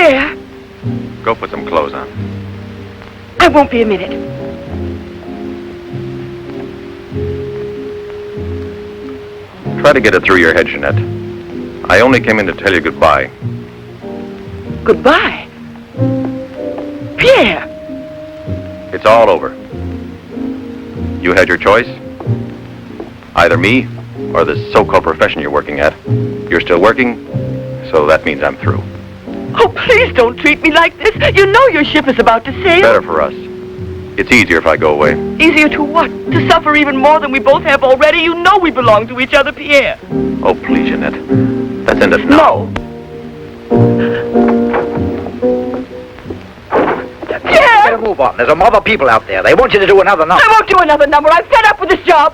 Pierre! Go put some clothes on. I won't be a minute. Try to get it through your head, Jeanette. I only came in to tell you goodbye. Goodbye? Pierre! It's all over. You had your choice. Either me or this so-called profession you're working at. You're still working, so that means I'm through. Oh, please don't treat me like this. You know your ship is about to sail. Better for us. It's easier if I go away. Easier to what? To suffer even more than we both have already? You know we belong to each other, Pierre. Oh, please, Jeanette. Let's end it now. No. Pierre! Better move on. There's a mob of people out there. They want you to do another number. I won't do another number. I'm fed up with this job.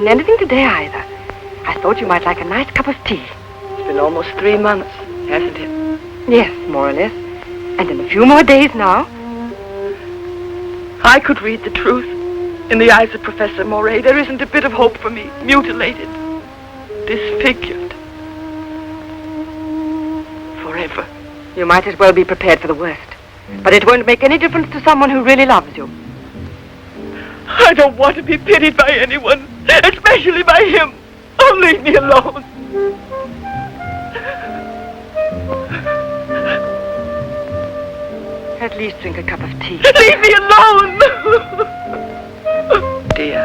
Anything today either. I thought you might like a nice cup of tea. It's been almost 3 months, hasn't it? Yes, more or less. And in a few more days now. I could read the truth. In the eyes of Professor Moray, there isn't a bit of hope for me. Mutilated. Disfigured. Forever. You might as well be prepared for the worst. But it won't make any difference to someone who really loves you. I don't want to be pitied by anyone. Especially by him. Oh, leave me alone. At least drink a cup of tea. Leave me alone! Dear.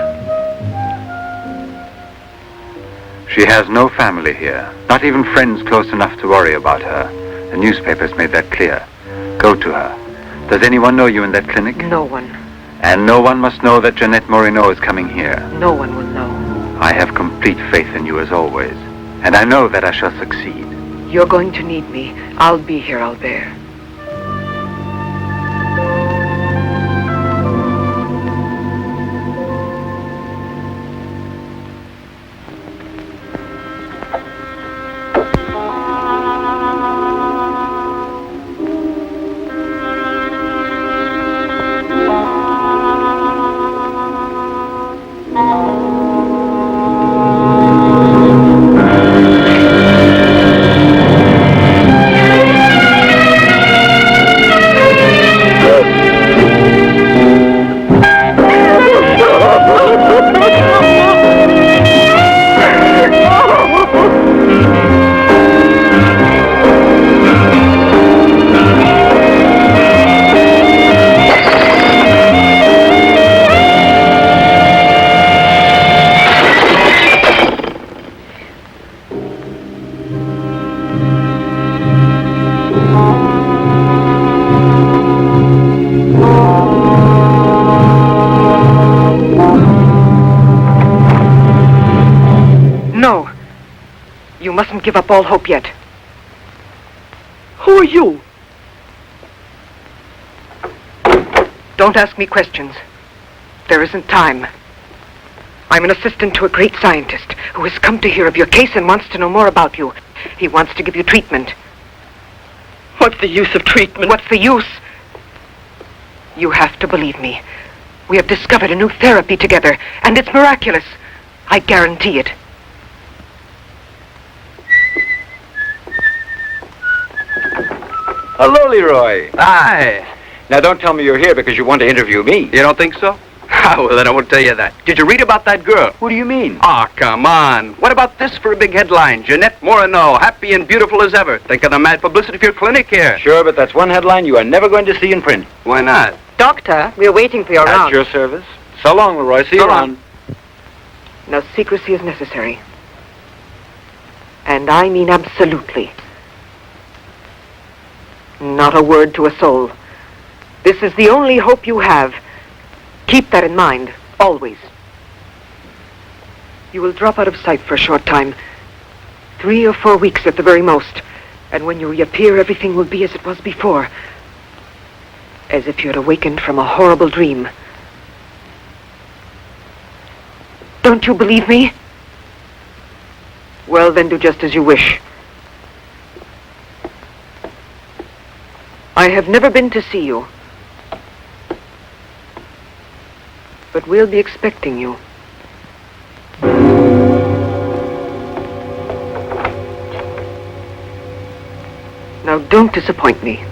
She has no family here. Not even friends close enough to worry about her. The newspapers made that clear. Go to her. Does anyone know you in that clinic? No one. And no one must know that Jeanette Moreno is coming here. No one will know. I have complete faith in you as always. And I know that I shall succeed. You're going to need me. I'll be here, Albert. You mustn't give up all hope yet. Who are you? Don't ask me questions. There isn't time. I'm an assistant to a great scientist who has come to hear of your case and wants to know more about you. He wants to give you treatment. What's the use of treatment? What's the use? You have to believe me. We have discovered a new therapy together, and it's miraculous. I guarantee it. Hello, Leroy. Hi. Now, don't tell me you're here because you want to interview me. You don't think so? Well, then I won't tell you that. Did you read about that girl? What do you mean? Ah, come on. What about this for a big headline? Jeanette Moreno, happy and beautiful as ever. Think of the mad publicity for your clinic here. Sure, but that's one headline you are never going to see in print. Why not? Doctor, we're waiting for your At round. your service. So long, Leroy. See you So long. around. No secrecy is necessary. And I mean absolutely. Not a word to a soul. This is the only hope you have. Keep that in mind, always. You will drop out of sight for a short time. 3 or 4 weeks at the very most. And when you reappear, everything will be as it was before. As if you had awakened from a horrible dream. Don't you believe me? Well, then do just as you wish. I have never been to see you. But we'll be expecting you. Now, don't disappoint me.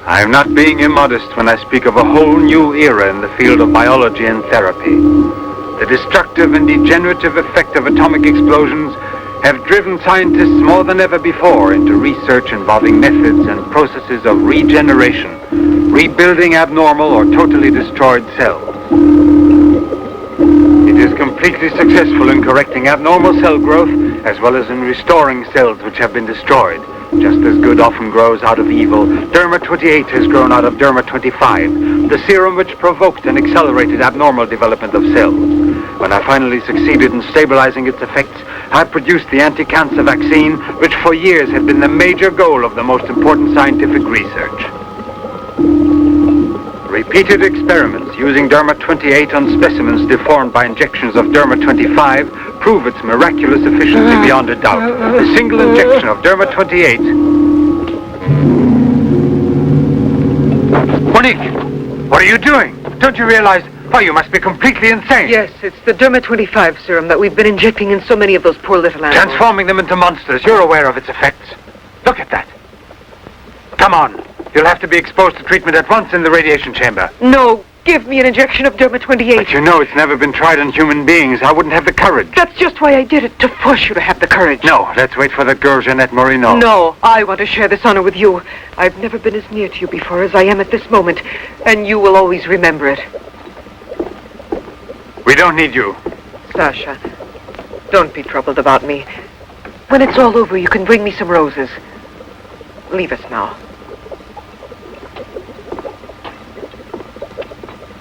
I am not being immodest when I speak of a whole new era in the field of biology and therapy. The destructive and degenerative effect of atomic explosions have driven scientists more than ever before into research involving methods and processes of regeneration, rebuilding abnormal or totally destroyed cells. It is completely successful in correcting abnormal cell growth as well as in restoring cells which have been destroyed. Just as good often grows out of evil, Derma-28 has grown out of Derma-25, the serum which provoked and accelerated abnormal development of cells. When I finally succeeded in stabilizing its effects, I produced the anti-cancer vaccine, which for years had been the major goal of the most important scientific research. Repeated experiments using Derma-28 on specimens deformed by injections of Derma-25 prove its miraculous efficiency beyond a doubt. A single injection of Derma-28... Monique, what are you doing? Don't you realize... Oh, you must be completely insane. Yes, it's the Derma-25 serum that we've been injecting in so many of those poor little animals. Transforming them into monsters. You're aware of its effects. Look at that. Come on. You'll have to be exposed to treatment at once in the radiation chamber. No, give me an injection of Derma-28. But you know it's never been tried on human beings. I wouldn't have the courage. That's just why I did it, to force you to have the courage. No, let's wait for that girl, Jeanette Morino. No, I want to share this honor with you. I've never been as near to you before as I am at this moment, and you will always remember it. We don't need you. Sasha, don't be troubled about me. When it's all over, you can bring me some roses. Leave us now.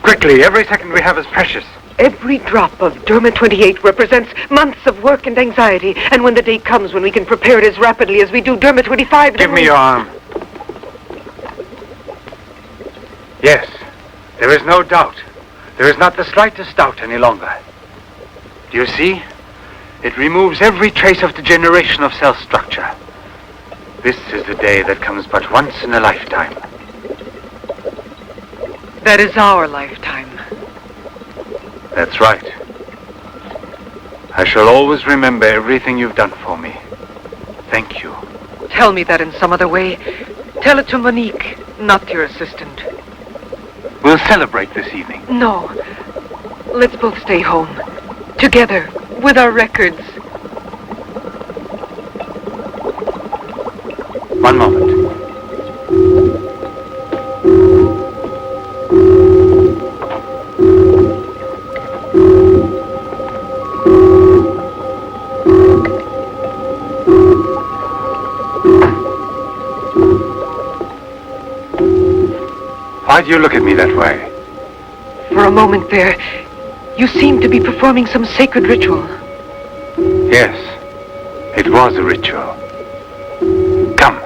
Quickly, every second we have is precious. Every drop of Derma-28 represents months of work and anxiety, and when the day comes when we can prepare it as rapidly as we do Derma-25... Give me your arm. Yes, there is no doubt. There is not the slightest doubt any longer. Do you see? It removes every trace of degeneration of cell structure. This is the day that comes but once in a lifetime. That is our lifetime. That's right. I shall always remember everything you've done for me. Thank you. Tell me that in some other way. Tell it to Monique, not your assistant. We'll celebrate this evening. No. Let's both stay home. Together, with our records. One moment. Why do you look at me that way? For a moment there, you seemed to be performing some sacred ritual. Yes, it was a ritual. Come.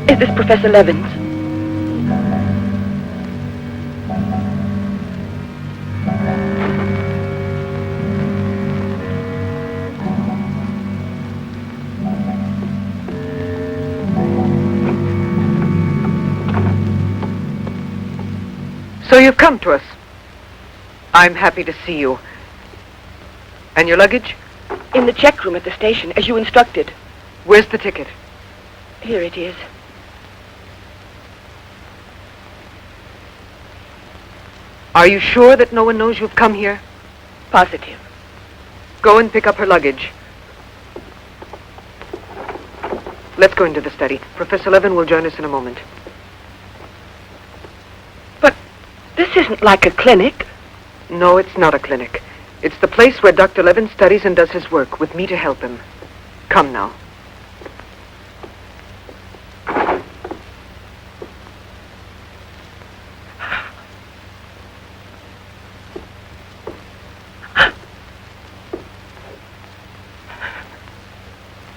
Is this Professor Levins? So you've come to us. I'm happy to see you. And your luggage? In the check room at the station, as you instructed. Where's the ticket? Here it is. Are you sure that no one knows you've come here? Positive. Go and pick up her luggage. Let's go into the study. Professor Levin will join us in a moment. But this isn't like a clinic. No, it's not a clinic. It's the place where Dr. Levin studies and does his work, with me to help him. Come now.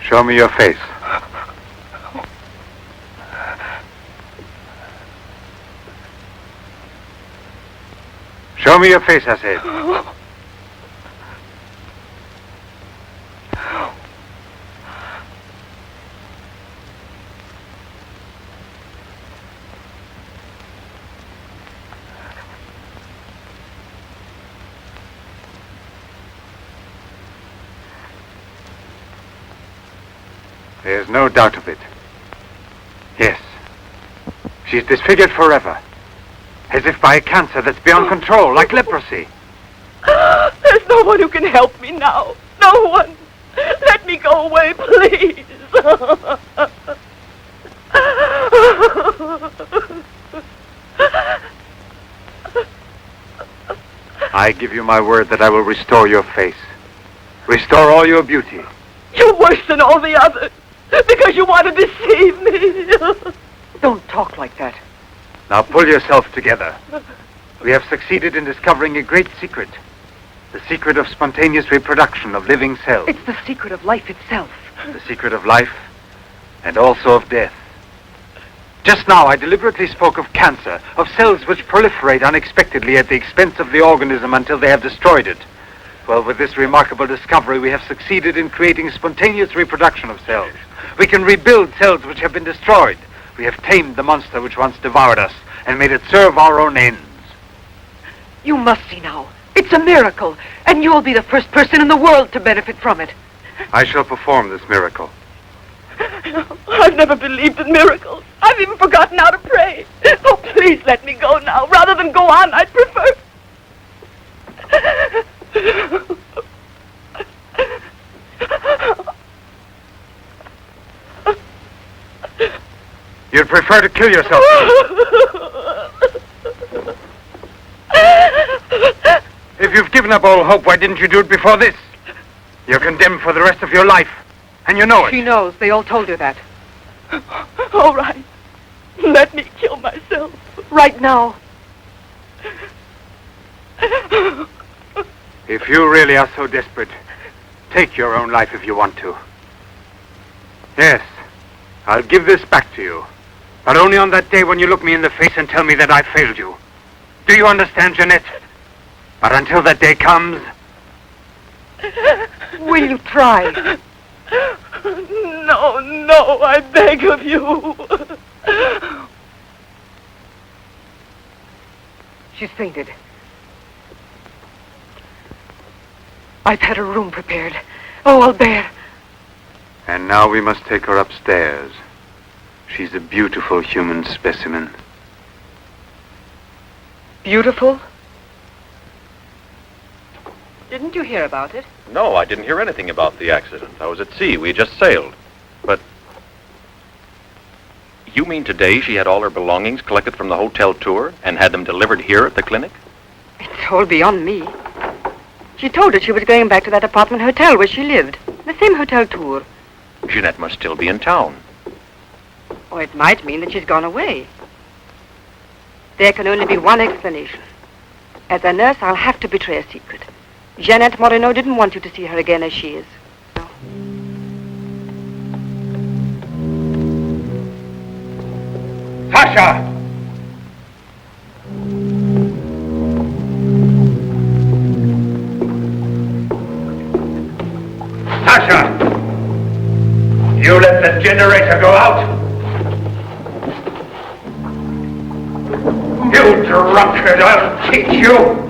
Show me your face. Show me your face, I said. There's no doubt of it. Yes. She's disfigured forever. As if by a cancer that's beyond control, like leprosy. There's no one who can help me now. No one. Let me go away, please. I give you my word that I will restore your face. Restore all your beauty. You're worse than all the others. Because you want to deceive me. Don't talk like that. Now pull yourself together. We have succeeded in discovering a great secret. The secret of spontaneous reproduction of living cells. It's the secret of life itself. The secret of life and also of death. Just now I deliberately spoke of cancer, of cells which proliferate unexpectedly at the expense of the organism until they have destroyed it. Well, with this remarkable discovery, we have succeeded in creating spontaneous reproduction of cells. We can rebuild cells which have been destroyed. We have tamed the monster which once devoured us and made it serve our own ends. You must see now. It's a miracle, and you'll be the first person in the world to benefit from it. I shall perform this miracle. I've never believed in miracles. I've even forgotten how to pray. Oh, please let me go now. Rather than go on, I'd prefer... You'd prefer to kill yourself. If you've given up all hope, why didn't you do it before this? You're condemned for the rest of your life, and you know it. She knows. They all told her that. All right. Let me kill myself. Right now. If you really are so desperate, take your own life if you want to. Yes, I'll give this back to you. But only on that day when you look me in the face and tell me that I failed you. Do you understand, Jeanette? But until that day comes... Will you try? No, I beg of you. She's fainted. I've had her room prepared. Oh, I'll bear. And now we must take her upstairs. She's a beautiful human specimen. Beautiful? Didn't you hear about it? No, I didn't hear anything about the accident. I was at sea. We just sailed. But... You mean today she had all her belongings collected from the hotel tour and had them delivered here at the clinic? It's all beyond me. She told us she was going back to that apartment hotel where she lived. The same hotel tour. Jeanette must still be in town. Or it might mean that she's gone away. There can only be one explanation. As a nurse, I'll have to betray a secret. Jeanette Moreno didn't want you to see her again as she is. Sasha! Sasha! You let the generator go out? You drunkard, I'll teach you!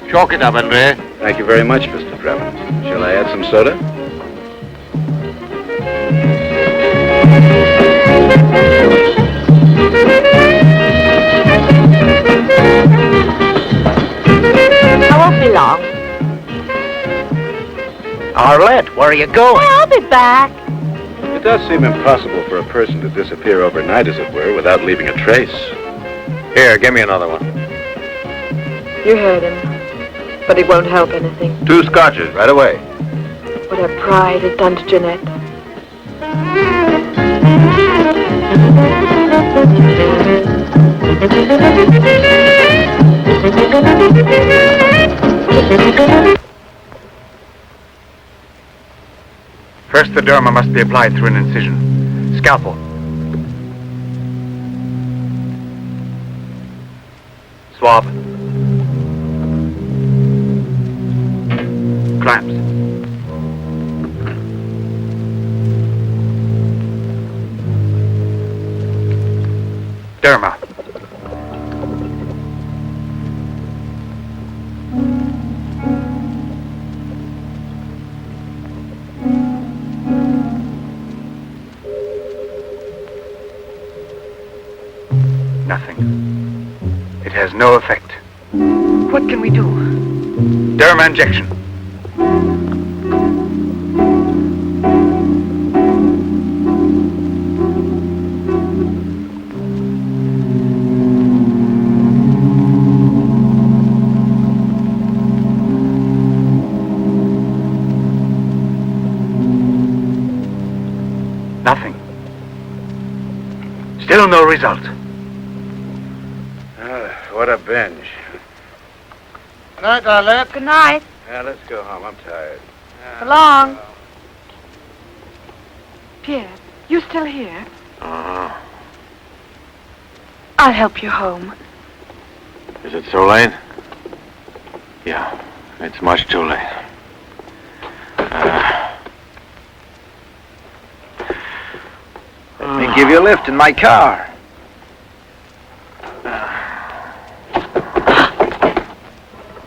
Chalk it up, Andre. Thank you very much, Mr. Drummond. Shall I add some soda? I won't be long. Arlette, where are you going? I'll be back. It does seem impossible for a person to disappear overnight, as it were, without leaving a trace. Here, give me another one. You heard him. But it won't help anything. 2 scotches, right away. What her pride has done to Jeanette. First, the derma must be applied through an incision. Scalpel. Swab. Clamps. Derma. Nothing. It has no effect. What can we do? Derma injection. Nothing. Still no result. What a binge. Good night, Arlette. Good night. Yeah, let's go home. I'm tired. So long. Pierre, you still here? Uh-huh. I'll help you home. Is it so late? Yeah, it's much too late. Let me give you a lift in my car.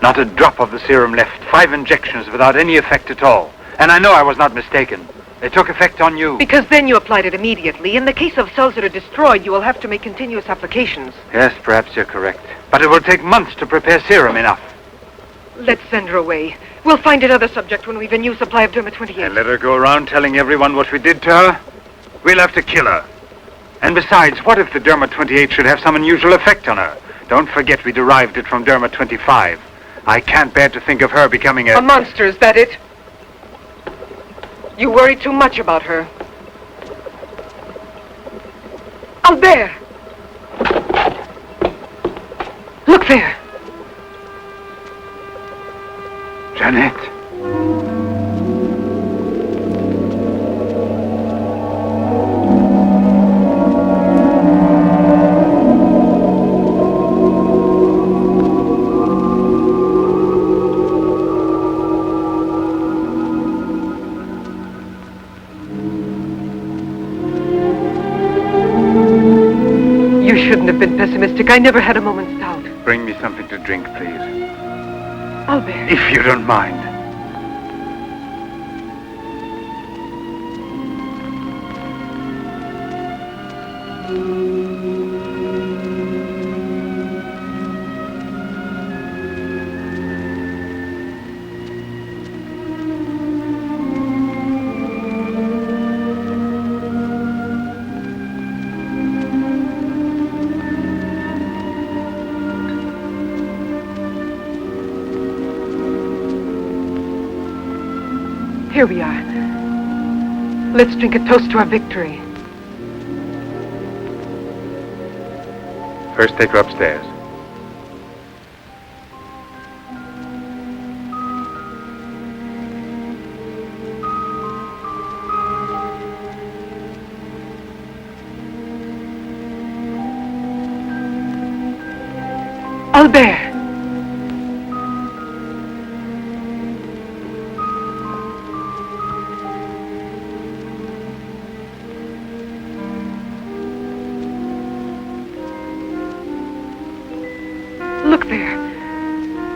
Not a drop of the serum left. 5 injections without any effect at all. And I know I was not mistaken. They took effect on you. Because then you applied it immediately. In the case of cells that are destroyed, you will have to make continuous applications. Yes, perhaps you're correct. But it will take months to prepare serum enough. Let's send her away. We'll find another subject when we've a new supply of Derma 28. And let her go around telling everyone what we did to her? We'll have to kill her. And besides, what if the Derma 28 should have some unusual effect on her? Don't forget we derived it from Derma 25. I can't bear to think of her becoming A monster, is that it? You worry too much about her. Albert! Look there. Jeanette. You shouldn't have been pessimistic. I never had a moment's doubt. Bring me something to drink, please. Albert. If you don't mind. Here we are. Let's drink a toast to our victory. First, take her upstairs. Albert! Look there.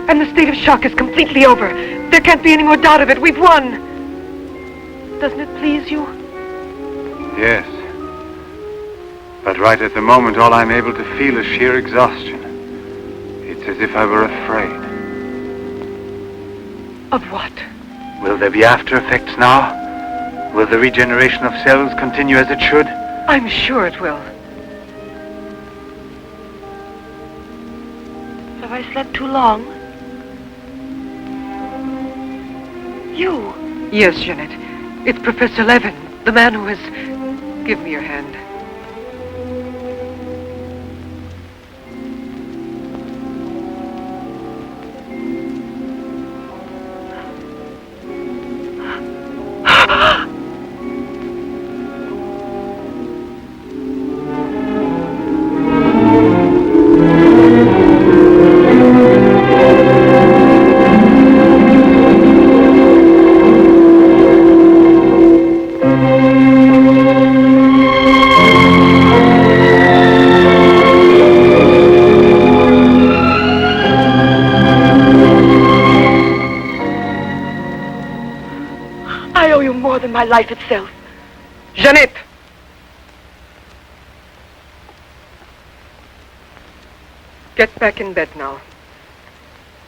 And the state of shock is completely over. There can't be any more doubt of it. We've won. Doesn't it please you? Yes. But right at the moment, all I'm able to feel is sheer exhaustion. It's as if I were afraid. Of what? Will there be after effects now? Will the regeneration of cells continue as it should? I'm sure it will. Have I slept too long? You? Yes, Jeanette. It's Professor Levin, the man who has... Give me your hand. I owe you more than my life itself. Jeanette! Get back in bed now.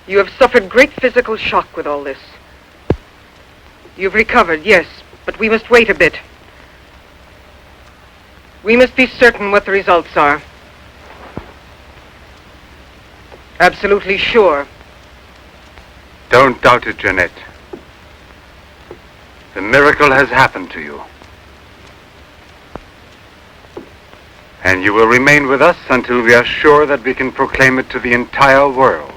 You have suffered great physical shock with all this. You've recovered, yes, but we must wait a bit. We must be certain what the results are. Absolutely sure. Don't doubt it, Jeanette. The miracle has happened to you. And you will remain with us until we are sure that we can proclaim it to the entire world.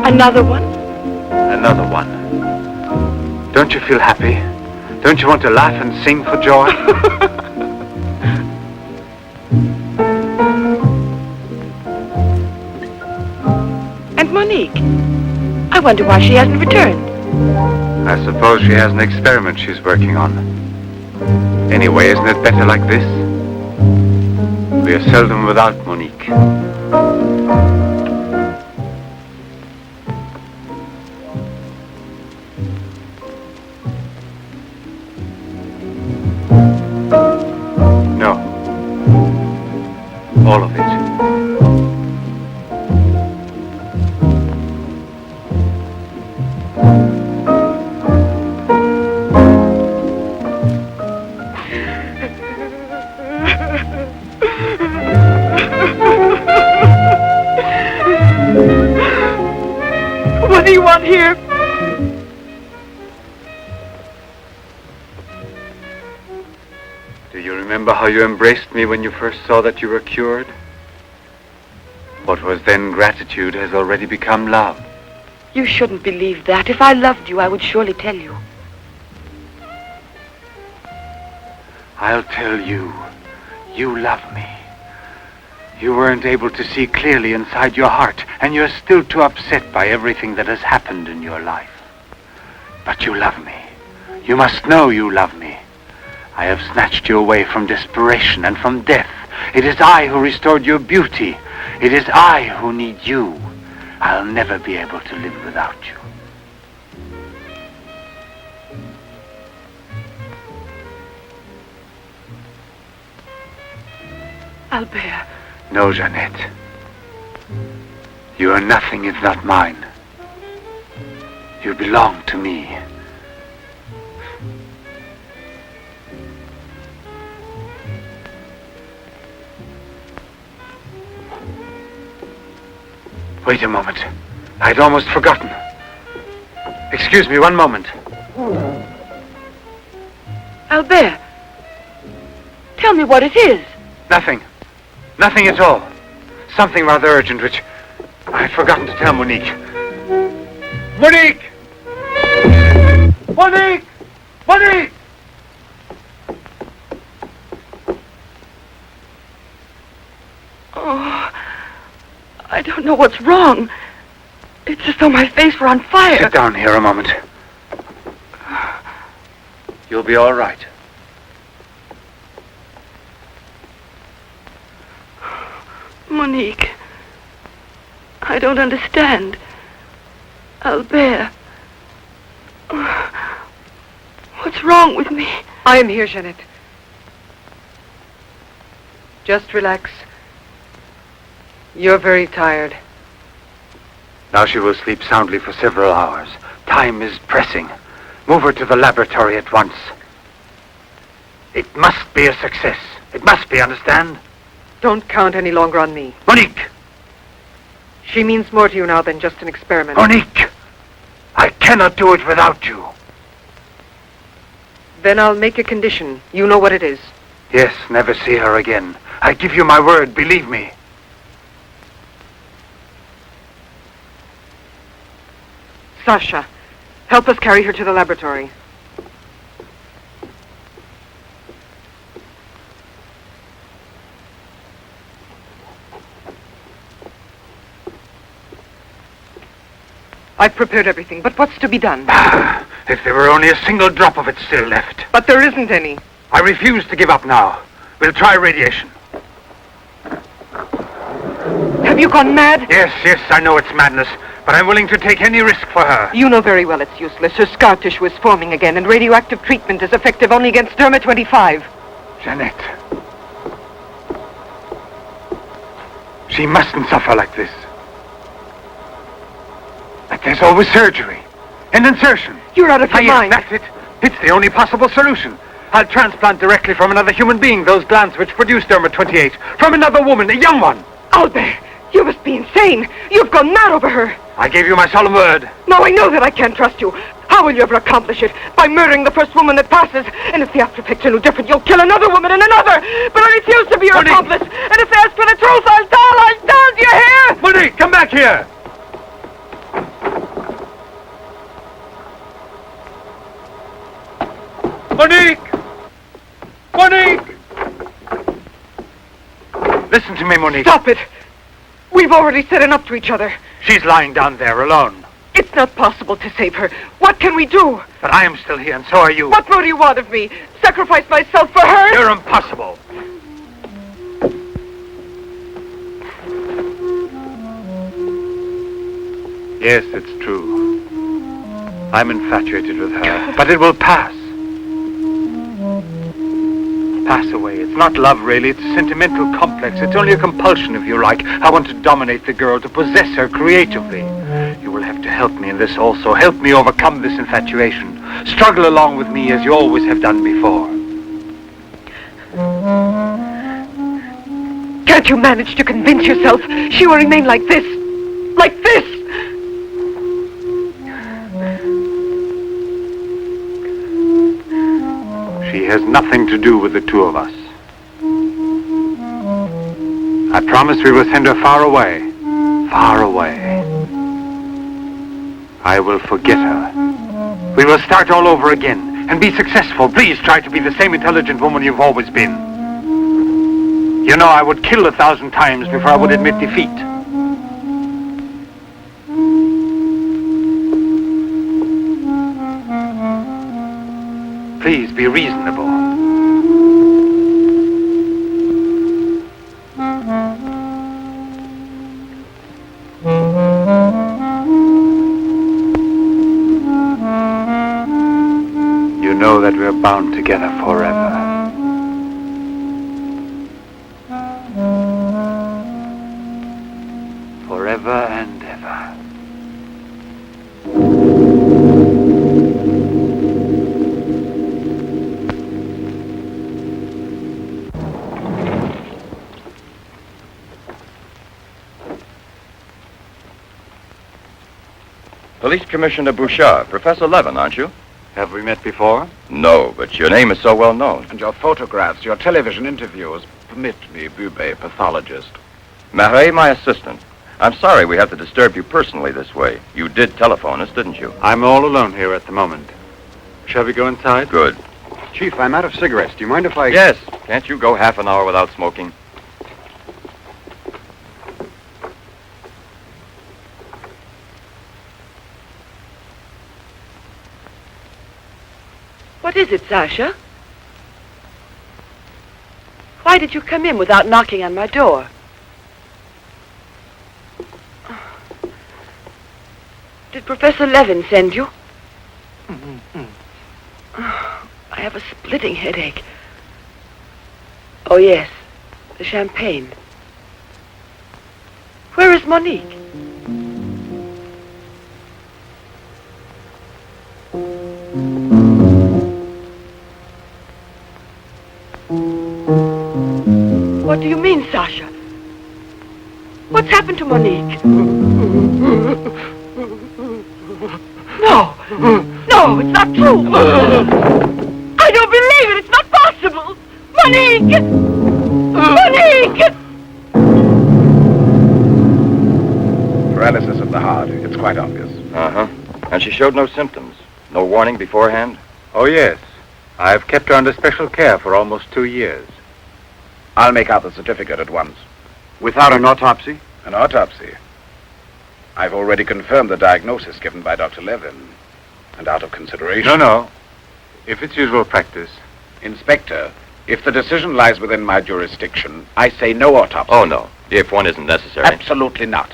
Another one? Another one. Don't you feel happy? Don't you want to laugh and sing for joy? And Monique? I wonder why she hasn't returned. I suppose she has an experiment she's working on. Anyway, isn't it better like this? We are seldom without Monique. No. All of it. What do you want here? Do you remember how you embraced me when you first saw that you were cured? What was then gratitude has already become love. You shouldn't believe that. If I loved you, I would surely tell you. I'll tell you. You love me. You weren't able to see clearly inside your heart, and you're still too upset by everything that has happened in your life. But you love me. You must know you love me. I have snatched you away from desperation and from death. It is I who restored your beauty. It is I who need you. I'll never be able to live without you. Albert. No, Jeanette. You are nothing if not mine. You belong to me. Wait a moment. I'd almost forgotten. Excuse me, one moment. Albert. Tell me what it is. Nothing. Nothing at all. Something rather urgent, which I had forgotten to tell Monique. Monique! Monique! Monique! Oh, I don't know what's wrong. It's as though my face were on fire. Sit down here a moment. You'll be all right. Monique, I don't understand. Albert, what's wrong with me? I am here, Jeanette. Just relax. You're very tired. Now she will sleep soundly for several hours. Time is pressing. Move her to the laboratory at once. It must be a success. It must be, understand? Don't count any longer on me. Monique! She means more to you now than just an experiment. Monique! I cannot do it without you. Then I'll make a condition. You know what it is. Yes, never see her again. I give you my word, believe me. Sasha, help us carry her to the laboratory. I've prepared everything, but what's to be done? If there were only a single drop of it still left. But there isn't any. I refuse to give up now. We'll try radiation. Have you gone mad? Yes, I know it's madness, but I'm willing to take any risk for her. You know very well it's useless. Her scar tissue is forming again, and radioactive treatment is effective only against Derma-25. Jeanette. She mustn't suffer like this. But there's always surgery. An insertion. You're out of your Yes, mind. that's it. It's the only possible solution. I'll transplant directly from another human being those glands which produce Derma-28. From another woman, a young one. Albert, you must be insane. You've gone mad over her. I gave you my solemn word. Now I know that I can't trust you. How will you ever accomplish it? By murdering the first woman that passes. And if the after picture no different, you'll kill another woman and another. But I refuse to be your Monique! accomplice. And if they ask for the truth, I'll tell. Do you hear? Monique, come back here. Monique! Monique! Listen to me, Monique. Stop it. We've already said enough to each other. She's lying down there alone. It's not possible to save her. What can we do? But I am still here, and so are you. What more do you want of me? Sacrifice myself for her? You're impossible. Yes, it's true. I'm infatuated with her, but it will pass. Pass away. It's not love, really. It's a sentimental complex. It's only a compulsion, if you like. I want to dominate the girl, to possess her creatively. You will have to help me in this also. Help me overcome this infatuation. Struggle along with me as you always have done before. Can't you manage to convince yourself she will remain like this? Like this? She has nothing to do with the two of us. I promise we will send her far away. Far away. I will forget her. We will start all over again and be successful. Please try to be the same intelligent woman you've always been. You know, I would kill 1,000 times before I would admit defeat. Please be reasonable. You know that we're bound together forever. Forever and ever. Police Commissioner Bouchard, Professor Levin, aren't you? Have we met before? No, but your name is so well known. And your photographs, your television interviews. Permit me, Bube, pathologist. Marais, my assistant. I'm sorry we have to disturb you personally this way. You did telephone us, didn't you? I'm all alone here at the moment. Shall we go inside? Good. Chief, I'm out of cigarettes. Do you mind if I... Yes. Can't you go half an hour without smoking? What is it, Sasha? Why did you come in without knocking on my door? Did Professor Levin send you? I have a splitting headache. Oh, yes. The champagne. Where is Monique? What do you mean, Sasha? What's happened to Monique? No! No, it's not true! I don't believe it! It's not possible! Monique! Monique! Paralysis of the heart. It's quite obvious. Uh-huh. And she showed no symptoms? No warning beforehand? Oh, yes. I've kept her under special care for almost 2 years. I'll make out the certificate at once. Without an autopsy? An autopsy? I've already confirmed the diagnosis given by Dr. Levin. And out of consideration... No. If it's usual practice. Inspector, if the decision lies within my jurisdiction, I say no autopsy. Oh, no. If one isn't necessary. Absolutely not.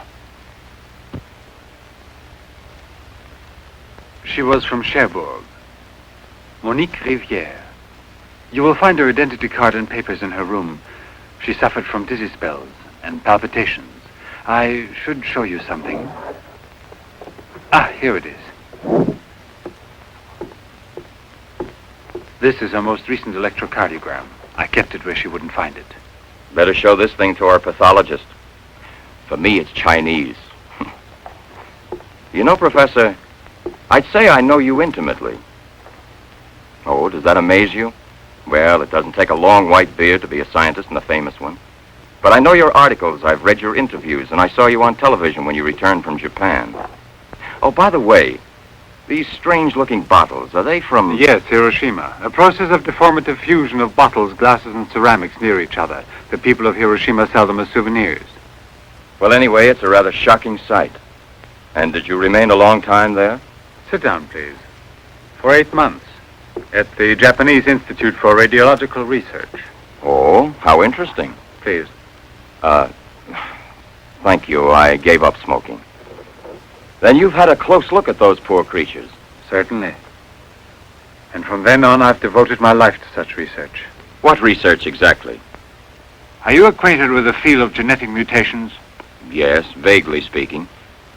She was from Cherbourg. Monique Rivière. You will find her identity card and papers in her room. She suffered from dizzy spells and palpitations. I should show you something. Ah, here it is. This is her most recent electrocardiogram. I kept it where she wouldn't find it. Better show this thing to our pathologist. For me, it's Chinese. You know, Professor, I'd say I know you intimately. Oh, does that amaze you? Well, it doesn't take a long white beard to be a scientist and a famous one. But I know your articles, I've read your interviews, and I saw you on television when you returned from Japan. Oh, by the way, these strange-looking bottles, are they from... Yes, Hiroshima. A process of deformative fusion of bottles, glasses, and ceramics near each other. The people of Hiroshima sell them as souvenirs. Well, anyway, it's a rather shocking sight. And did you remain a long time there? Sit down, please. For 8 months. At the Japanese Institute for Radiological Research. Oh, how interesting. Please. Thank you. I gave up smoking. Then you've had a close look at those poor creatures. Certainly. And from then on, I've devoted my life to such research. What research exactly? Are you acquainted with the field of genetic mutations? Yes, vaguely speaking.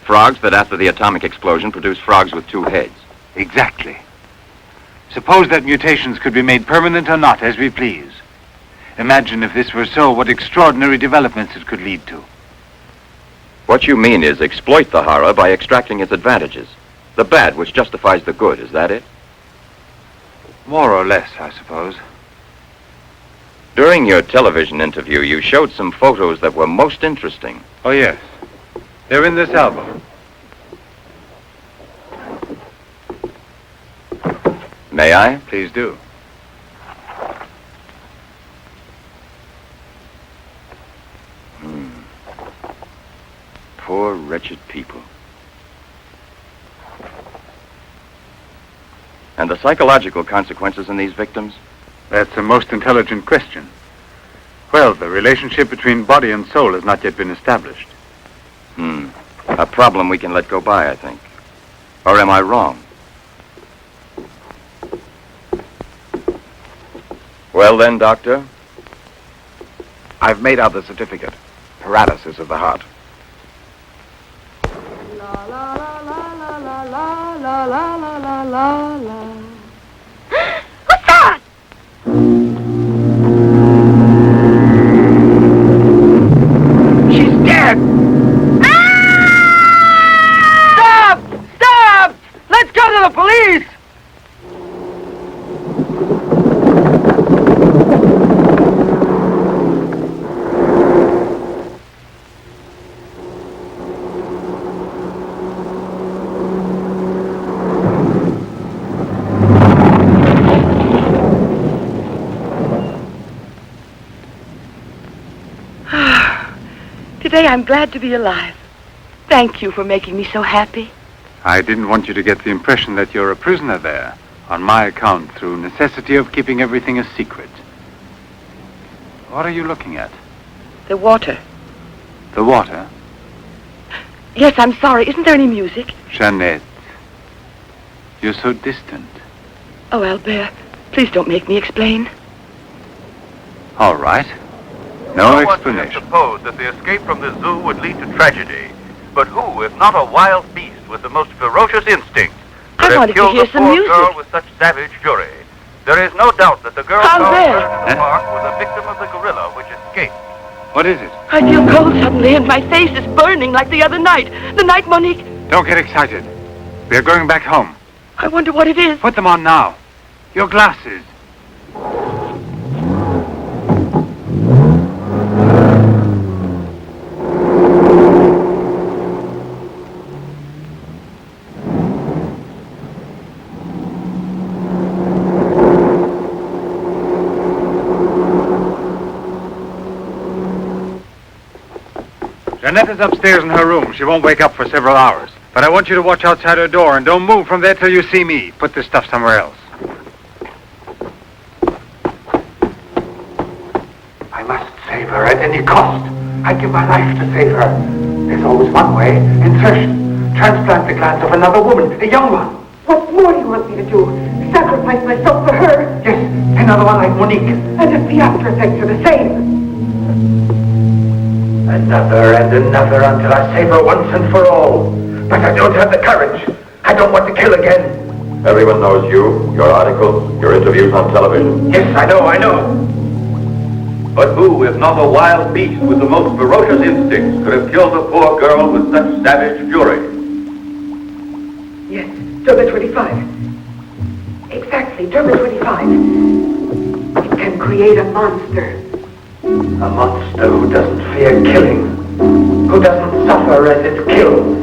Frogs that after the atomic explosion produce frogs with 2 heads. Exactly. Suppose that mutations could be made permanent or not, as we please. Imagine if this were so, what extraordinary developments it could lead to. What you mean is exploit the horror by extracting its advantages. The bad which justifies the good, is that it? More or less, I suppose. During your television interview, you showed some photos that were most interesting. Oh, yes. They're in this album. May I? Please do. Poor, wretched people. And the psychological consequences in these victims? That's a most intelligent question. Well, the relationship between body and soul has not yet been established. A problem we can let go by, I think. Or am I wrong? Well then, Doctor? I've made out the certificate. Paralysis of the heart. La la la la la la la la la la la la. What's that? She's dead! Stop! Stop! Let's go to the police! Today I'm glad to be alive. Thank you for making me so happy. I didn't want you to get the impression that you're a prisoner there, on my account, through necessity of keeping everything a secret. What are you looking at? The water. The water? Yes, I'm sorry. Isn't there any music? Jeanette, you're so distant. Oh, Albert, please don't make me explain. All right. No one would have explanation. supposed that the escape from the zoo would lead to tragedy. But who, if not a wild beast with the most ferocious instincts, I could have wanted to killed hear the some poor music. girl with such savage fury? There is no doubt that the girl Albert! found in the park was a victim of the gorilla which escaped. What is it? I feel cold suddenly, and my face is burning like the other night. The night Monique... Don't get excited. We're going back home. I wonder what it is. Put them on now. Your glasses. Jeanette is upstairs in her room. She won't wake up for several hours. But I want you to watch outside her door and don't move from there till you see me. Put this stuff somewhere else. I must save her at any cost. I'd give my life to save her. There's always one way. Insertion. Transplant the glands of another woman, a young one. What more do you want me to do? Sacrifice myself for her? Yes, another one like Monique. And if the after effects are the same? Another and another until I save her once and for all. But I don't have the courage. I don't want to kill again. Everyone knows you, your articles, your interviews on television. Yes, I know. But who, if not a wild beast with the most ferocious instincts, could have killed the poor girl with such savage fury? Yes, Derma 25. Exactly, Derma 25. It can create a monster. A monster who doesn't fear killing. Who doesn't suffer as it kills.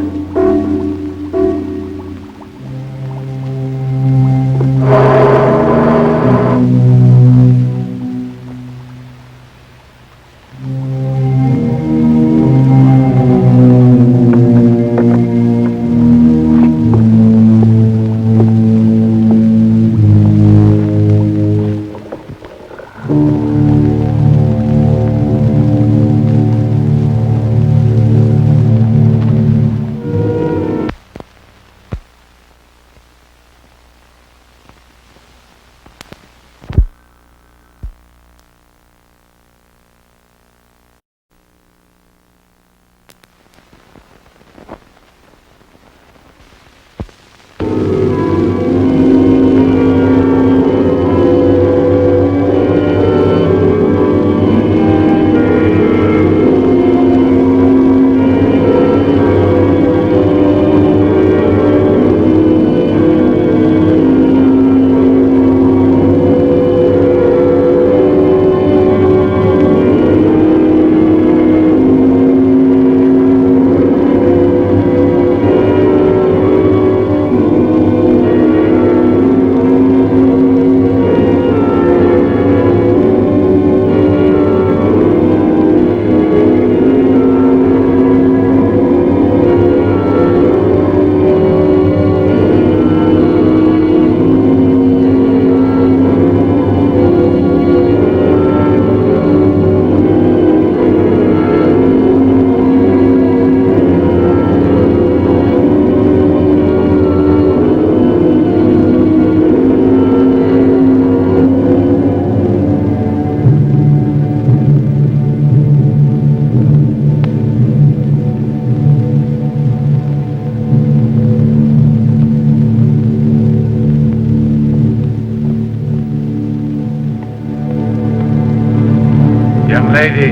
Young lady,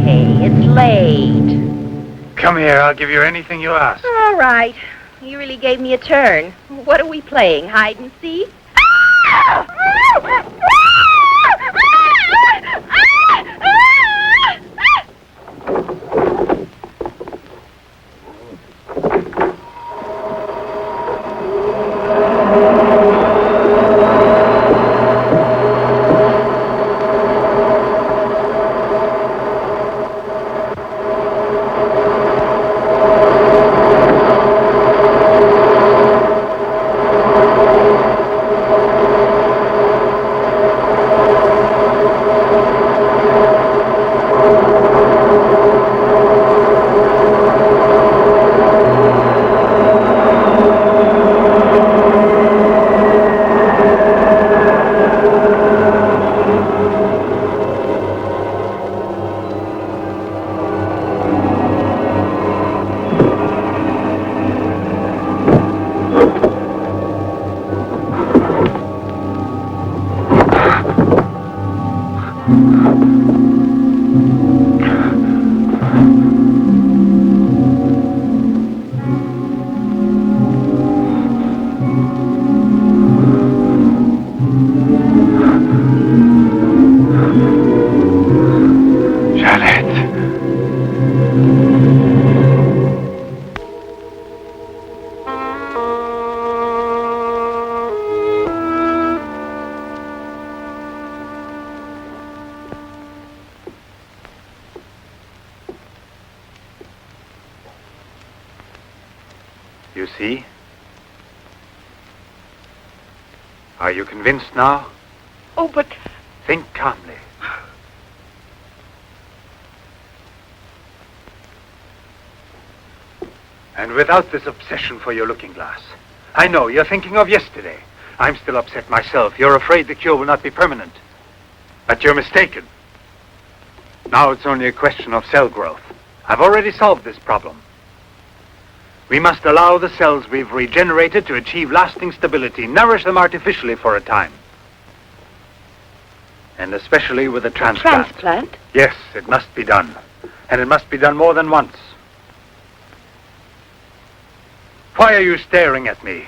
Hey, it's late. come here. I'll give you anything you ask. All right. You really gave me a turn. What are we playing, hide and seek? You see? Are you convinced now? Oh, but... Think calmly. And without this obsession for your looking glass. I know, you're thinking of yesterday. I'm still upset myself. You're afraid the cure will not be permanent. But you're mistaken. Now it's only a question of cell growth. I've already solved this problem. We must allow the cells we've regenerated to achieve lasting stability, nourish them artificially for a time. And especially with a transplant. Transplant? Yes, it must be done. And it must be done more than once. Why are you staring at me?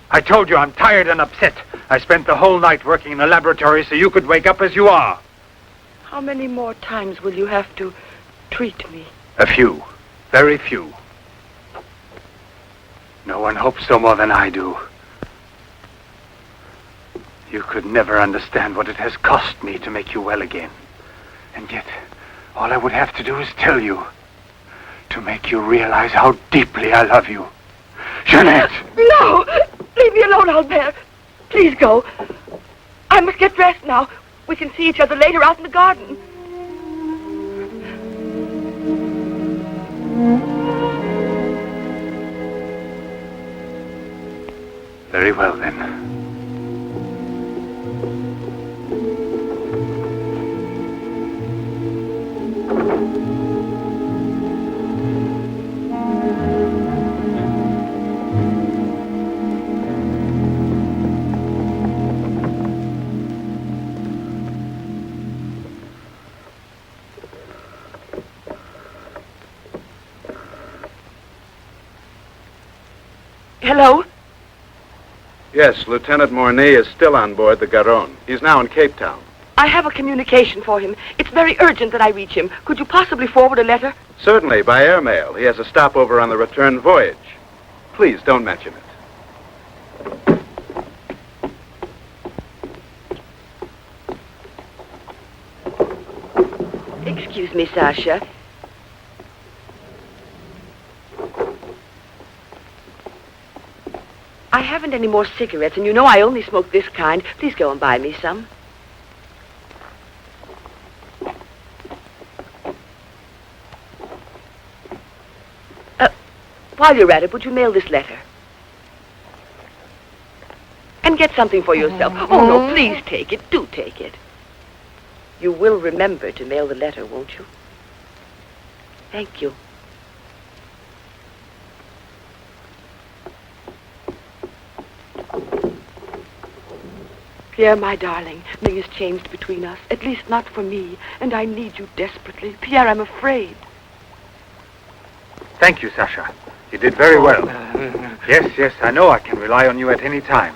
I told you I'm tired and upset. I spent the whole night working in a laboratory so you could wake up as you are. How many more times will you have to treat me? A few. Very few. No one hopes so more than I do. You could never understand what it has cost me to make you well again. And yet, all I would have to do is tell you. To make you realize how deeply I love you. Jeanette! No! Leave me alone, Albert. Please go. I must get dressed now. We can see each other later out in the garden. Very well, then. Hello? Yes, Lieutenant Mornay is still on board the Garonne. He's now in Cape Town. I have a communication for him. It's very urgent that I reach him. Could you possibly forward a letter? Certainly, by airmail. He has a stopover on the return voyage. Please, don't mention it. Excuse me, Sasha. I haven't any more cigarettes, and you know I only smoke this kind. Please go and buy me some. While you're at it, would you mail this letter? And get something for yourself. Oh, no, please take it. Do take it. You will remember to mail the letter, won't you? Thank you. Pierre, my darling, nothing has changed between us, at least not for me, and I need you desperately. Pierre, I'm afraid. Thank you, Sasha. You did very well. Yes, I know I can rely on you at any time.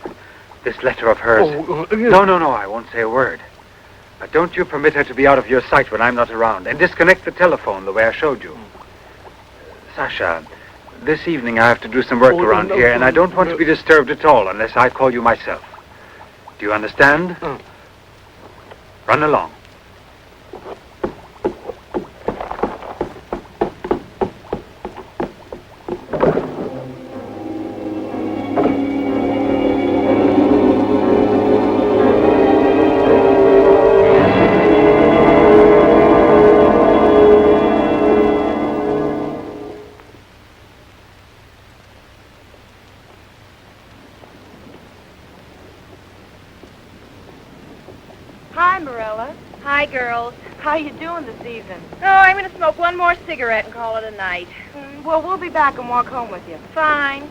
This letter of hers... No, I won't say a word. But don't you permit her to be out of your sight when I'm not around, and disconnect the telephone the way I showed you. Sasha, this evening I have to do some work around here, and I don't want to be disturbed at all unless I call you myself. Do you understand? Run along. Hi, Marilla. Hi, girls. How you doing this evening? Oh, I'm going to smoke one more cigarette and call it a night. Well, we'll be back and walk home with you. Fine.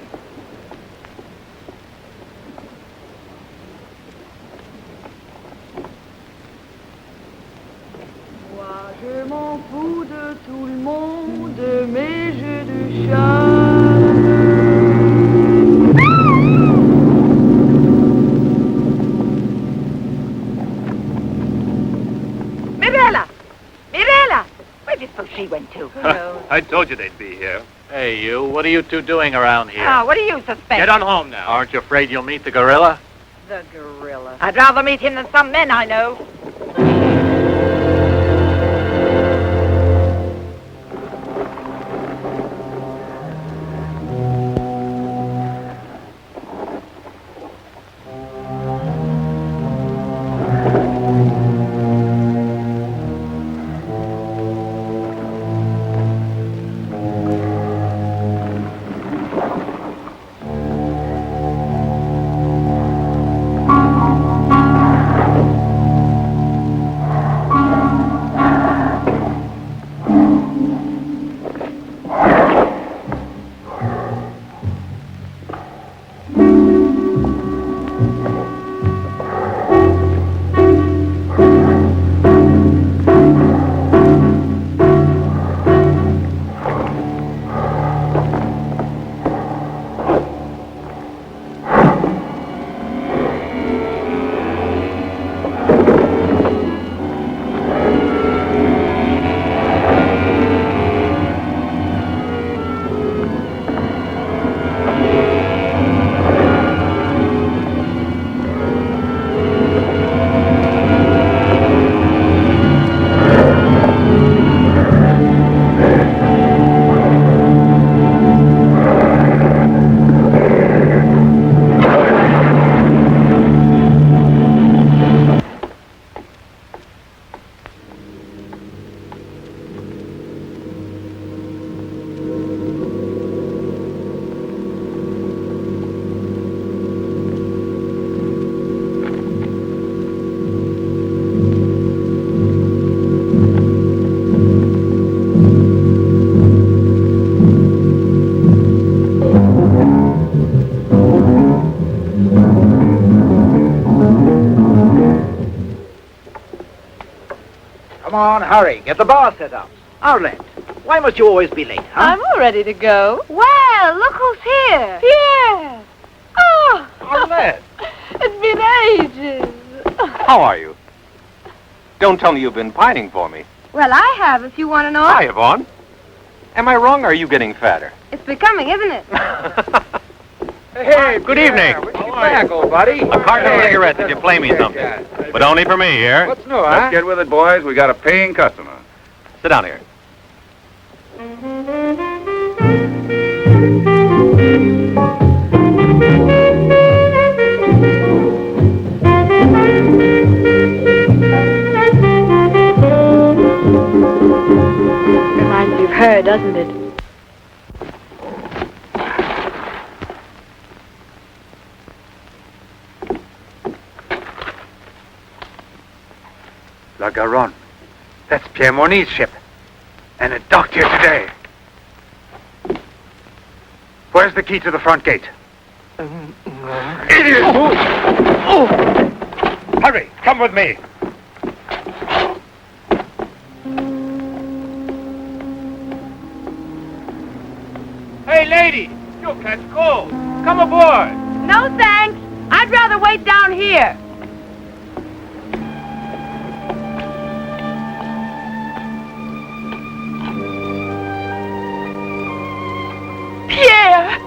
Moi, je m'en fous de tout le monde, mais j'ai du charme. Mirella! Where do you suppose she went to? I told you they'd be here. Hey, you. What are you two doing around here? Oh, what do you suspect? Get on home now. Aren't you afraid you'll meet the gorilla? The gorilla. I'd rather meet him than some men I know. Come on, hurry. Get the bar set up. Arlette, why must you always be late, huh? I'm all ready to go. Well, look who's here. Yes. Oh. Arlette. It's been ages. How are you? Don't tell me you've been pining for me. Well, I have, if you want to know. Hi, Yvonne. Am I wrong, or are you getting fatter? It's becoming, isn't it? Hey, Good evening. When you get back, old buddy? A carton of cigarettes if you play me something. But only for me, here. What's new, huh? Let's get with it, boys. We got a paying customer. Sit down here. Reminds me of her, doesn't it? La Garonne. That's Pierre Moni's ship. And it docked here today. Where's the key to the front gate? Idiot! Oh! Hurry, come with me. Hey, lady, you'll catch cold. Come aboard. No, thanks. I'd rather wait down here. Pierre!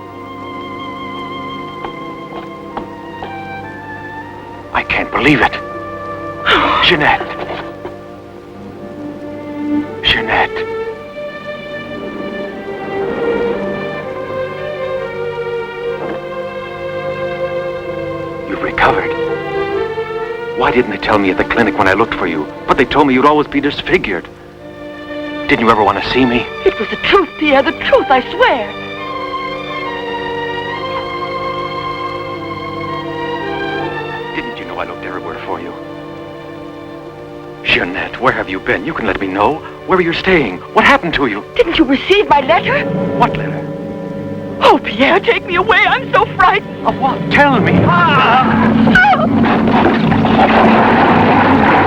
I can't believe it. Jeanette. Jeanette. You've recovered. Why didn't they tell me at the clinic when I looked for you? But they told me you'd always be disfigured. Didn't you ever want to see me? It was the truth, Pierre, the truth, I swear. Didn't you know I looked everywhere for you? Jeanette, where have you been? You can let me know. Where are you staying? What happened to you? Didn't you receive my letter? What letter? Oh, Pierre, take me away. I'm so frightened. Of what? Tell me.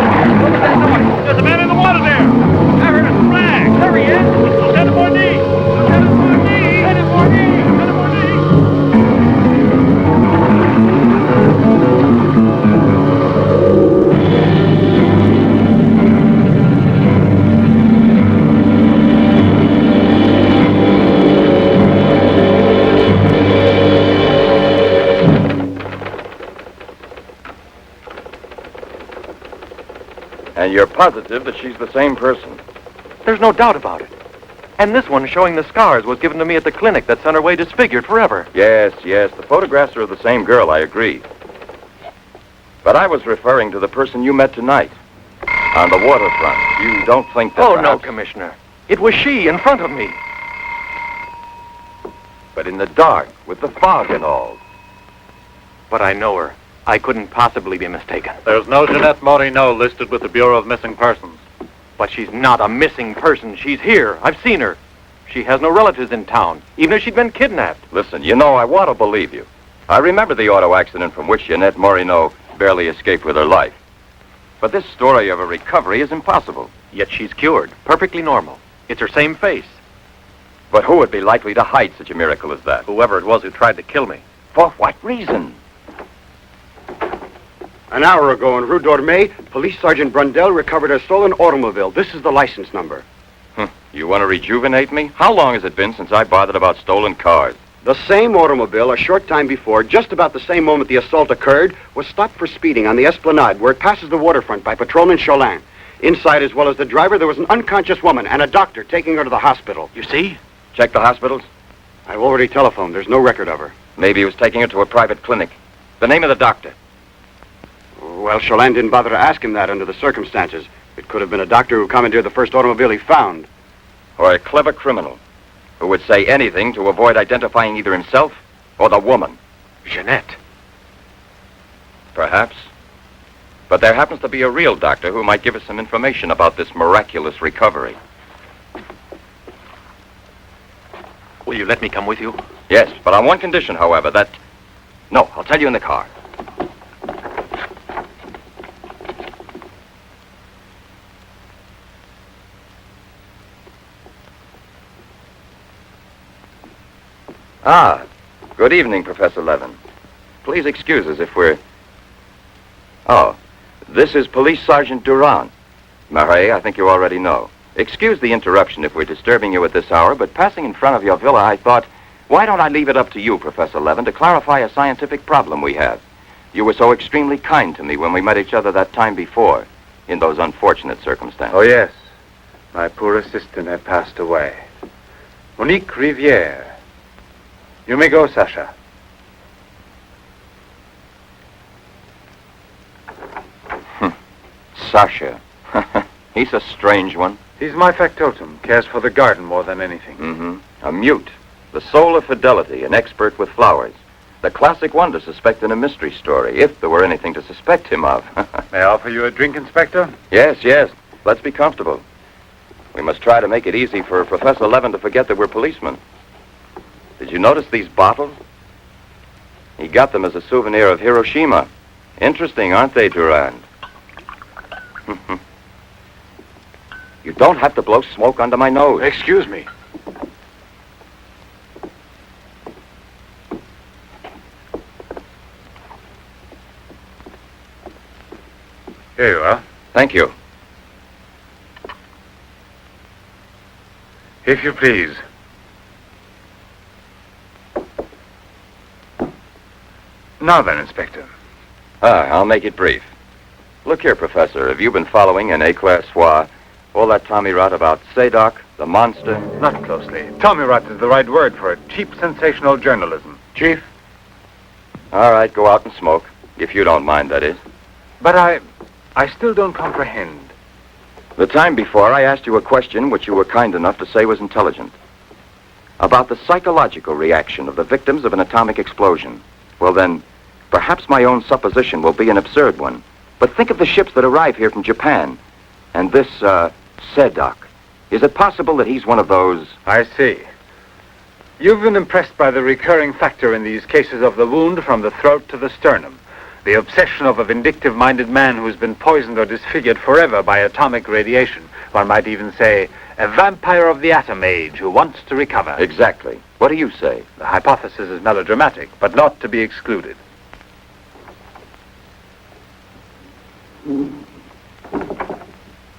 There's a man in the water there. I heard a flag. There he is. It's Lieutenant Morny. Lieutenant Morny. Lieutenant Morny. Lieutenant Morny. And you're positive that she's the same person? There's no doubt about it. And this one showing the scars was given to me at the clinic that sent her away disfigured forever. Yes, yes. The photographs are of the same girl, I agree. But I was referring to the person you met tonight on the waterfront. You don't think that Oh, no, perhaps- Commissioner. It was she in front of me. But in the dark, with the fog and all. But I know her. I couldn't possibly be mistaken. There's no Jeanette Morino listed with the Bureau of Missing Persons. But she's not a missing person. She's here. I've seen her. She has no relatives in town, even if she'd been kidnapped. Listen, you know, I want to believe you. I remember the auto accident from which Jeanette Morino barely escaped with her life. But this story of a recovery is impossible. Yet she's cured, perfectly normal. It's her same face. But who would be likely to hide such a miracle as that? Whoever it was who tried to kill me. For what reason? An hour ago in Rue Dormay, Police Sergeant Brundell recovered a stolen automobile. This is the license number. You want to rejuvenate me? How long has it been since I bothered about stolen cars? The same automobile, a short time before, just about the same moment the assault occurred, was stopped for speeding on the Esplanade, where it passes the waterfront, by Patrolman Cholin. Inside, as well as the driver, there was an unconscious woman and a doctor taking her to the hospital. You see? Check the hospitals? I've already telephoned. There's no record of her. Maybe he was taking her to a private clinic. The name of the doctor? Well, Cholin didn't bother to ask him that under the circumstances. It could have been a doctor who commandeered the first automobile he found. Or a clever criminal who would say anything to avoid identifying either himself or the woman. Jeanette. Perhaps. But there happens to be a real doctor who might give us some information about this miraculous recovery. Will you let me come with you? Yes, but on one condition, however, that... No, I'll tell you in the car. Ah, good evening, Professor Levin. Please excuse us if we're... Oh, this is Police Sergeant Durand. Marais, I think you already know. Excuse the interruption if we're disturbing you at this hour, but passing in front of your villa, I thought, why don't I leave it up to you, Professor Levin, to clarify a scientific problem we have? You were so extremely kind to me when we met each other that time before, in those unfortunate circumstances. Oh, yes. My poor assistant had passed away. Monique Riviere. You may go, Sasha. Sasha. He's a strange one. He's my factotum. Cares for the garden more than anything. Mm-hmm. A mute. The soul of fidelity, an expert with flowers. The classic one to suspect in a mystery story, if there were anything to suspect him of. May I offer you a drink, Inspector? Yes, yes. Let's be comfortable. We must try to make it easy for Professor Levin to forget that we're policemen. Did you notice these bottles? He got them as a souvenir of Hiroshima. Interesting, aren't they, Durand? You don't have to blow smoke under my nose. Excuse me. Here you are. Thank you. If you please. Now then, Inspector. I'll make it brief. Look here, Professor, have you been following in Éclair Soir all that Tommy rot about Sadok, the monster? Not closely. Tommy rot is the right word for it. Cheap, sensational journalism. Chief? All right, go out and smoke. If you don't mind, that is. But I still don't comprehend. The time before, I asked you a question which you were kind enough to say was intelligent. About the psychological reaction of the victims of an atomic explosion. Well then, perhaps my own supposition will be an absurd one. But think of the ships that arrive here from Japan. And this, Sadok. Is it possible that he's one of those... I see. You've been impressed by the recurring factor in these cases of the wound from the throat to the sternum. The obsession of a vindictive-minded man who's been poisoned or disfigured forever by atomic radiation. One might even say, a vampire of the atom age who wants to recover. Exactly. What do you say? The hypothesis is melodramatic, but not to be excluded.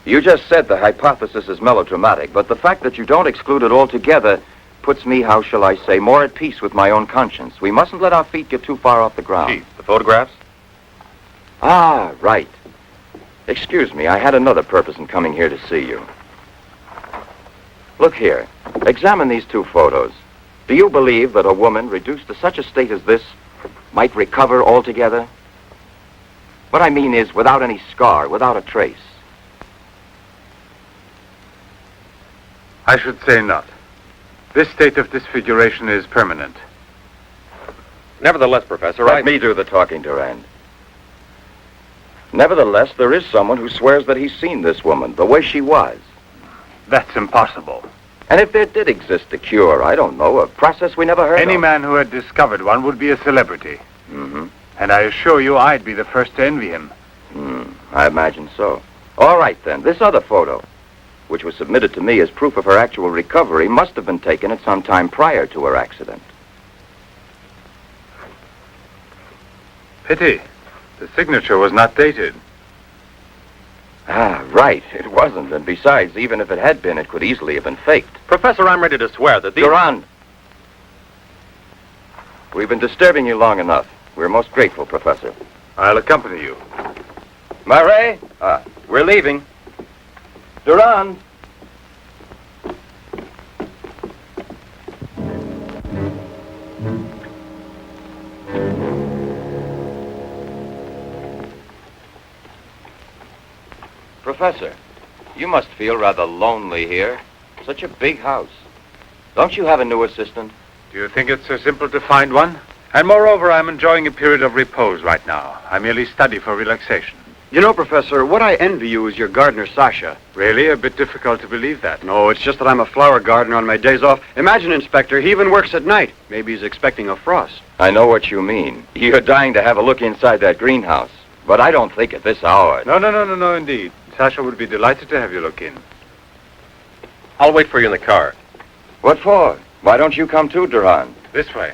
You just said the hypothesis is melodramatic, but the fact that you don't exclude it altogether puts me, how shall I say, more at peace with my own conscience. We mustn't let our feet get too far off the ground. Chief, the photographs? Ah, right. Excuse me, I had another purpose in coming here to see you. Look here. Examine these two photos. Do you believe that a woman reduced to such a state as this might recover altogether? What I mean is without any scar, without a trace. I should say not. This state of disfiguration is permanent. Nevertheless, Professor, Let me do the talking, Durand. Nevertheless, there is someone who swears that he's seen this woman, the way she was. That's impossible. And if there did exist a cure, I don't know, a process we never heard of. Any man who had discovered one would be a celebrity. Mm-hmm. And I assure you I'd be the first to envy him. I imagine so. All right, then. This other photo, which was submitted to me as proof of her actual recovery, must have been taken at some time prior to her accident. Pity. The signature was not dated. Ah, right. It wasn't. And besides, even if it had been, it could easily have been faked. Professor, I'm ready to swear that these... Durand! We've been disturbing you long enough. We're most grateful, Professor. I'll accompany you. Marais! We're leaving. Durand! Professor, you must feel rather lonely here. Such a big house. Don't you have a new assistant? Do you think it's so simple to find one? And moreover, I'm enjoying a period of repose right now. I merely study for relaxation. You know, Professor, what I envy you is your gardener, Sasha. Really? A bit difficult to believe that. No, it's just that I'm a flower gardener on my days off. Imagine, Inspector, he even works at night. Maybe he's expecting a frost. I know what you mean. You're dying to have a look inside that greenhouse. But I don't think at this hour. No, indeed. Sasha would be delighted to have you look in. I'll wait for you in the car. What for? Why don't you come too, Durand? This way.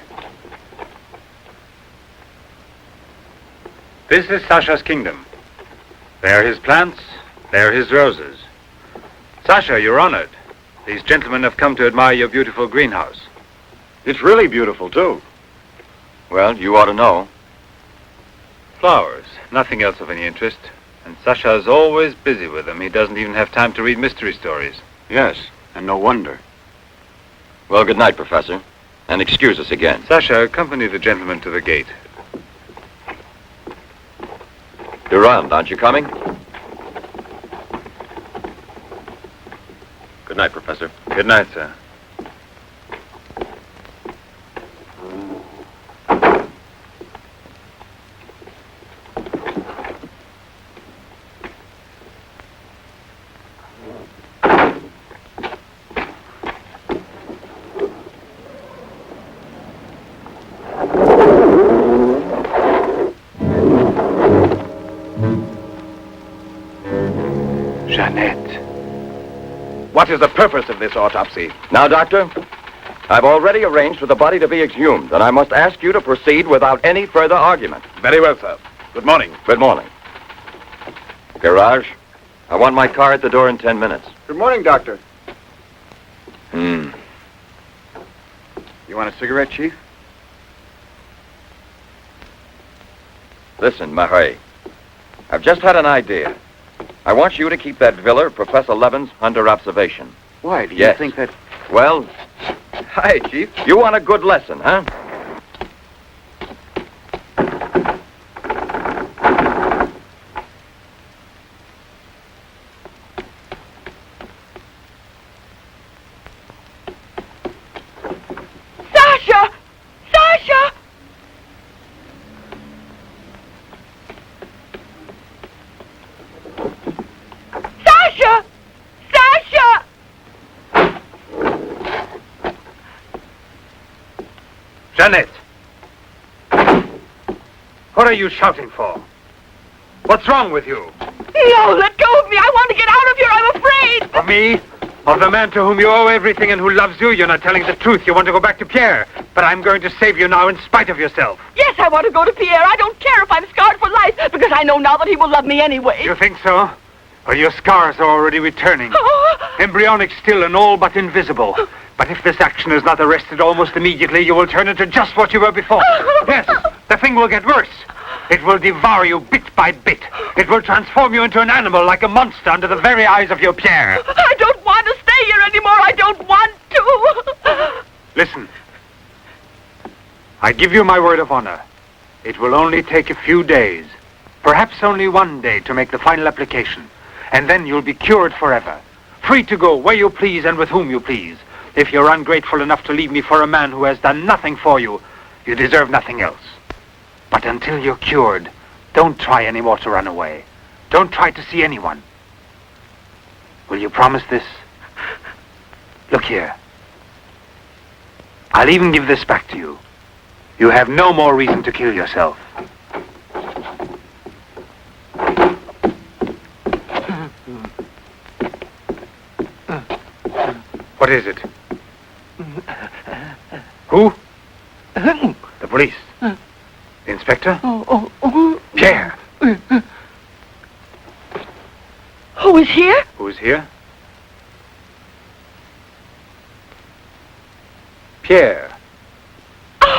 This is Sasha's kingdom. There are his plants, there are his roses. Sasha, you're honored. These gentlemen have come to admire your beautiful greenhouse. It's really beautiful, too. Well, you ought to know. Flowers, nothing else of any interest. And Sasha's always busy with them. He doesn't even have time to read mystery stories. Yes, and no wonder. Well, good night, Professor. And excuse us again. Sasha, accompany the gentleman to the gate. Durand, aren't you coming? Good night, Professor. Good night, sir. Jeanette. What is the purpose of this autopsy? Now, Doctor, I've already arranged for the body to be exhumed, and I must ask you to proceed without any further argument. Very well, sir. Good morning. Good morning. Garage, I want my car at the door in 10 minutes. Good morning, Doctor. Hmm. You want a cigarette, Chief? Listen, Marais, I've just had an idea. I want you to keep that villa of Professor Levin's under observation. Why? Do you Yes. think that... Well, hi, Chief. You want a good lesson, huh? Sasha! Sasha! Sasha! Sasha! Jeanette! What are you shouting for? What's wrong with you? No, let go of me. I want to get out of here. I'm afraid. Of me? Of the man to whom you owe everything and who loves you? You're not telling the truth. You want to go back to Pierre. But I'm going to save you now in spite of yourself. Yes, I want to go to Pierre. I don't care if I'm scarred for life, because I know now that he will love me anyway. You think so? Well, your scars are already returning. Embryonic still and all but invisible. But if this action is not arrested almost immediately, you will turn into just what you were before. Yes, the thing will get worse. It will devour you bit by bit. It will transform you into an animal like a monster under the very eyes of your Pierre. I don't want to stay here anymore. I don't want to. Listen. I give you my word of honor. It will only take a few days, perhaps only one day, to make the final application. And then you'll be cured forever. Free to go where you please and with whom you please. If you're ungrateful enough to leave me for a man who has done nothing for you, you deserve nothing else. But until you're cured, don't try any more to run away. Don't try to see anyone. Will you promise this? Look here. I'll even give this back to you. You have no more reason to kill yourself. What is it? Who? The police. The inspector? Pierre. Who is here? Who is here? Pierre.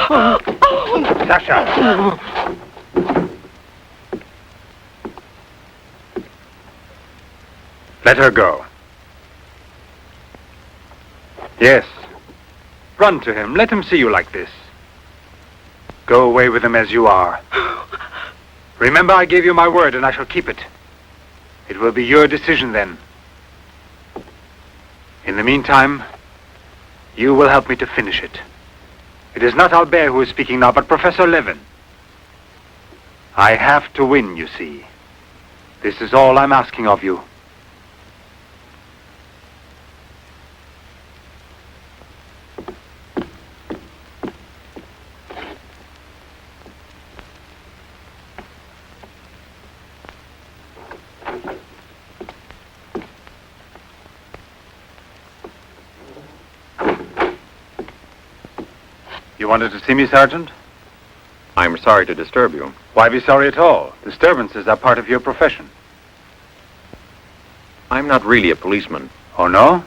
Sasha. Let her go. Yes. Run to him. Let him see you like this. Go away with him as you are. Remember, I gave you my word, and I shall keep it. It will be your decision then. In the meantime, you will help me to finish it. It is not Albert who is speaking now, but Professor Levin. I have to win, you see. This is all I'm asking of you. You wanted to see me, Sergeant? I'm sorry to disturb you. Why be sorry at all? Disturbances are part of your profession. I'm not really a policeman. Oh, no?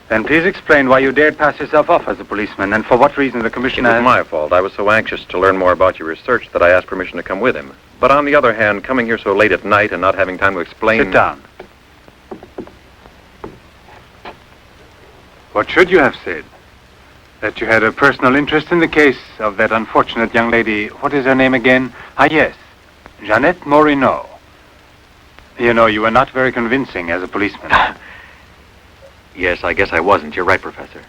Then please explain why you dared pass yourself off as a policeman, and for what reason the It commissioner... was my fault. I was so anxious to learn more about your research that I asked permission to come with him. But on the other hand, coming here so late at night and not having time to explain... Sit down. What should you have said? That you had a personal interest in the case of that unfortunate young lady... What is her name again? Ah, yes. Jeanette Moreneau. You know, you were not very convincing as a policeman. Yes, I guess I wasn't. You're right, Professor.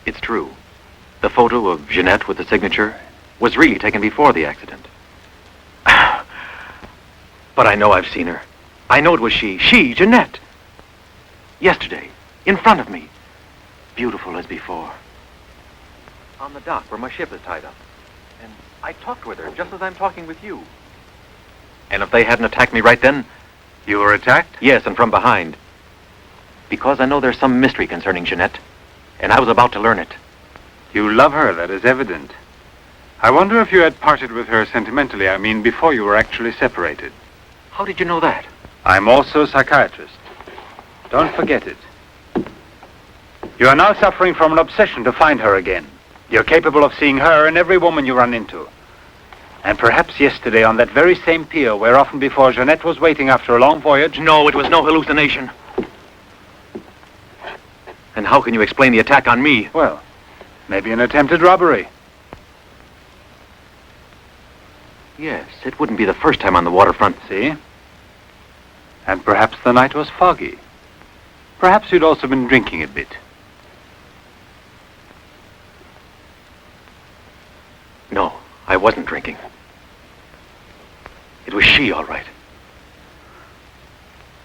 It's true. The photo of Jeanette with the signature was really taken before the accident. But I know I've seen her. I know it was she, Jeanette. Yesterday, in front of me. Beautiful as before. On the dock where my ship is tied up. And I talked with her just as I'm talking with you. And if they hadn't attacked me right then... You were attacked? Yes, and from behind. Because I know there's some mystery concerning Jeanette, and I was about to learn it. You love her, that is evident. I wonder if you had parted with her sentimentally, I mean, before you were actually separated. How did you know that? I'm also a psychiatrist. Don't forget it. You are now suffering from an obsession to find her again. You're capable of seeing her and every woman you run into. And perhaps yesterday on that very same pier where often before Jeanette was waiting after a long voyage... No, it was no hallucination. And how can you explain the attack on me? Well, maybe an attempted robbery. Yes, it wouldn't be the first time on the waterfront. See? And perhaps the night was foggy. Perhaps you'd also been drinking a bit. No, I wasn't drinking. It was she, all right.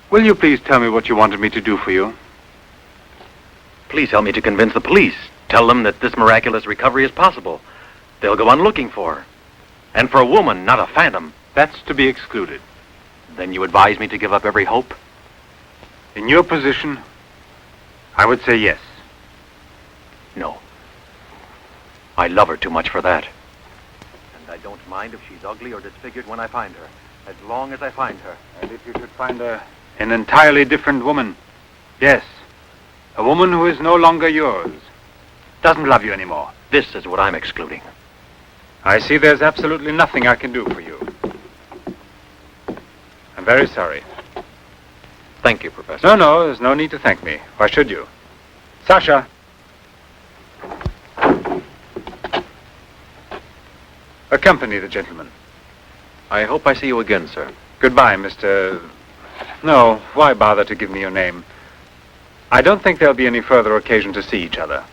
Will you please tell me what you wanted me to do for you? Please help me to convince the police. Tell them that this miraculous recovery is possible. They'll go on looking for her. And for a woman, not a phantom. That's to be excluded. Then you advise me to give up every hope? In your position, I would say yes. No. I love her too much for that. And I don't mind if she's ugly or disfigured when I find her. As long as I find her. And if you should find an entirely different woman? Yes. A woman who is no longer yours. Doesn't love you anymore. This is what I'm excluding. I see there's absolutely nothing I can do for you. I'm very sorry. Thank you, Professor. No, there's no need to thank me. Why should you? Sasha! Accompany the gentleman. I hope I see you again, sir. Goodbye, Mr... No, why bother to give me your name? I don't think there'll be any further occasion to see each other.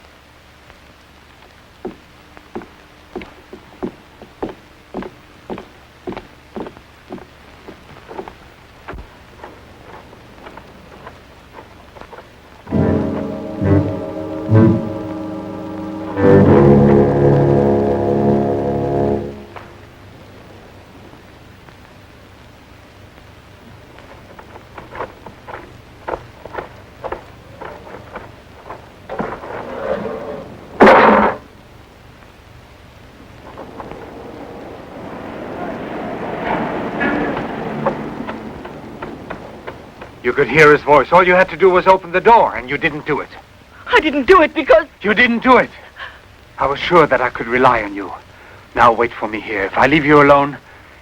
You could hear his voice. All you had to do was open the door, and you didn't do it. I didn't do it because... You didn't do it. I was sure that I could rely on you. Now wait for me here. If I leave you alone,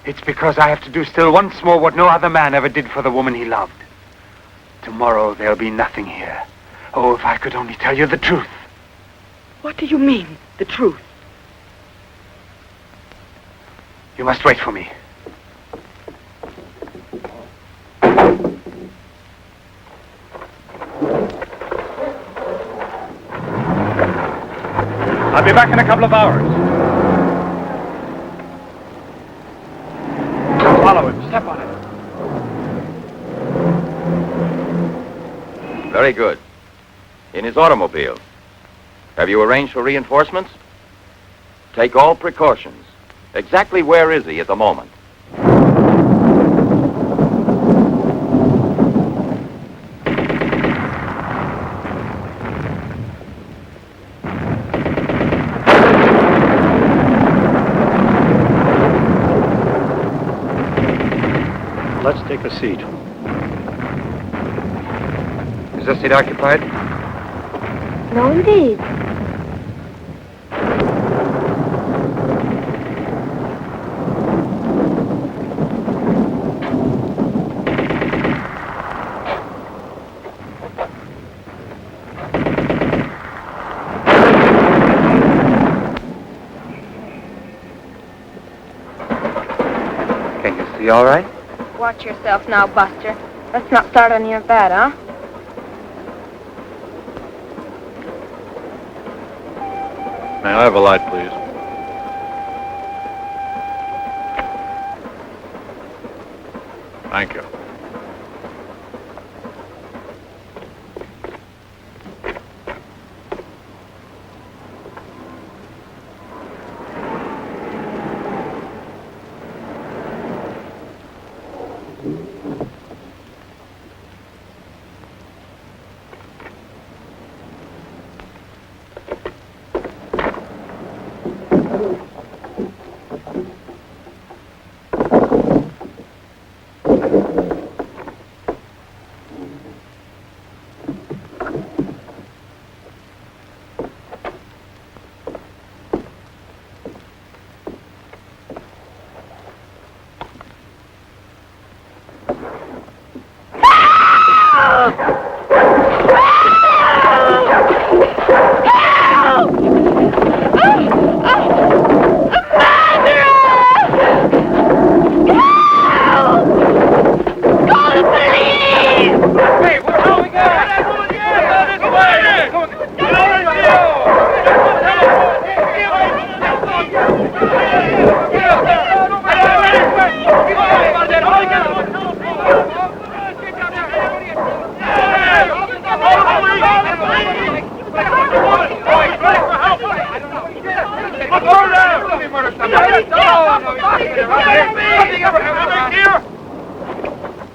it's because I have to do still once more what no other man ever did for the woman he loved. Tomorrow there'll be nothing here. Oh, if I could only tell you the truth. What do you mean, the truth? You must wait for me. I'll be back in a couple of hours. Follow him. Step on it. Very good. In his automobile. Have you arranged for reinforcements? Take all precautions. Exactly where is he at the moment? a seat. Is this seat occupied? No, indeed. Can you see all right? Watch yourself now, Buster. Let's not start any of that, huh? May I have a light, please? Thank you.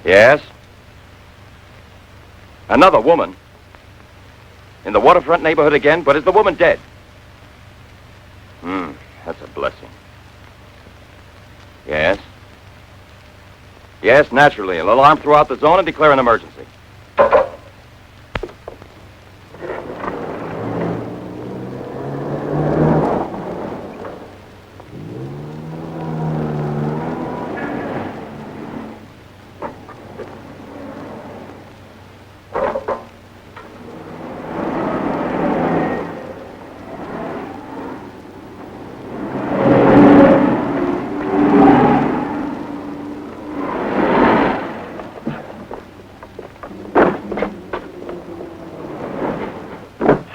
Yes? Another woman? In the waterfront neighborhood again? But is the woman dead? That's a blessing. Yes? Yes, naturally. An alarm throughout the zone and declare an emergency.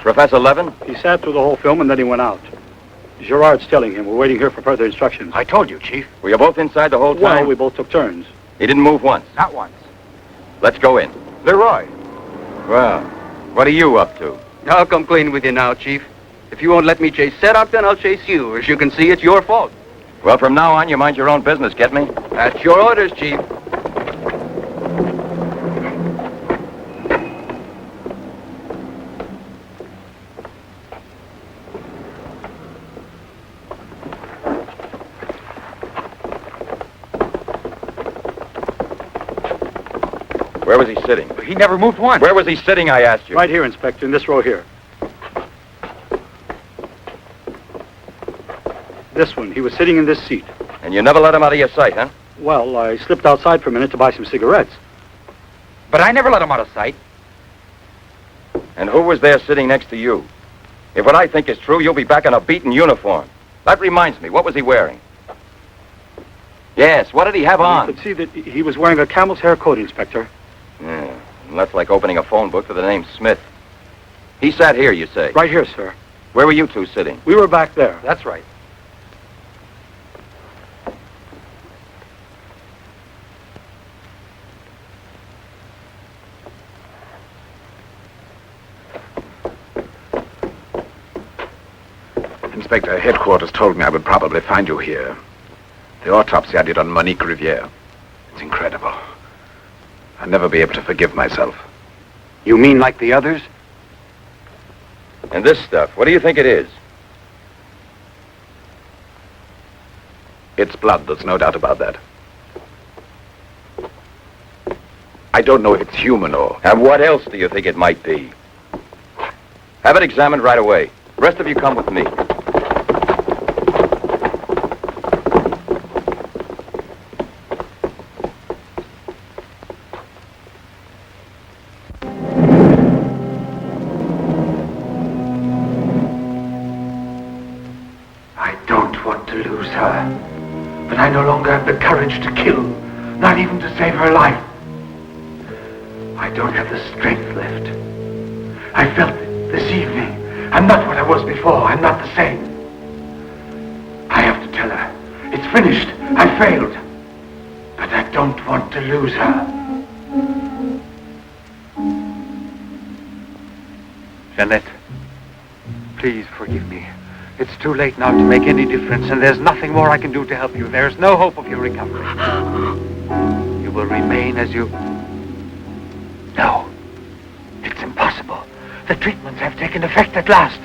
Professor Levin? He sat through the whole film and then he went out. Gerard's telling him. We're waiting here for further instructions. I told you, Chief. Were you both inside the whole time? Well, we both took turns. He didn't move once. Not once. Let's go in. Leroy. Well, what are you up to? I'll come clean with you now, Chief. If you won't let me chase Sedok, then I'll chase you. As you can see, it's your fault. Well, from now on, you mind your own business, get me? That's your orders, Chief. Where was he sitting? He never moved once. Where was he sitting, I asked you? Right here, Inspector, in this row here. This one. He was sitting in this seat. And you never let him out of your sight, huh? Well, I slipped outside for a minute to buy some cigarettes. But I never let him out of sight. And who was there sitting next to you? If what I think is true, you'll be back in a beaten uniform. That reminds me, what was he wearing? Yes, what did he have on? You could see that he was wearing a camel's hair coat, Inspector. Yeah, and that's like opening a phone book for the name Smith. He sat here, you say? Right here, sir. Where were you two sitting? We were back there. That's right. Inspector, headquarters told me I would probably find you here. The autopsy I did on Monique Riviere. It's incredible. I'll never be able to forgive myself. You mean like the others? And this stuff, what do you think it is? It's blood, there's no doubt about that. I don't know if it's human or... And what else do you think it might be? Have it examined right away. The rest of you come with me. I don't want to lose her, but I no longer have the courage to kill, not even to save her life. I don't have the strength left. I felt it this evening. I'm not what I was before. I'm not the same. I have to tell her. It's finished. I failed. But I don't want to lose her. Jeanette, please forgive me. It's too late now to make any difference, and there's nothing more I can do to help you. There's no hope of your recovery. You will remain as you... No. It's impossible. The treatments have taken effect at last.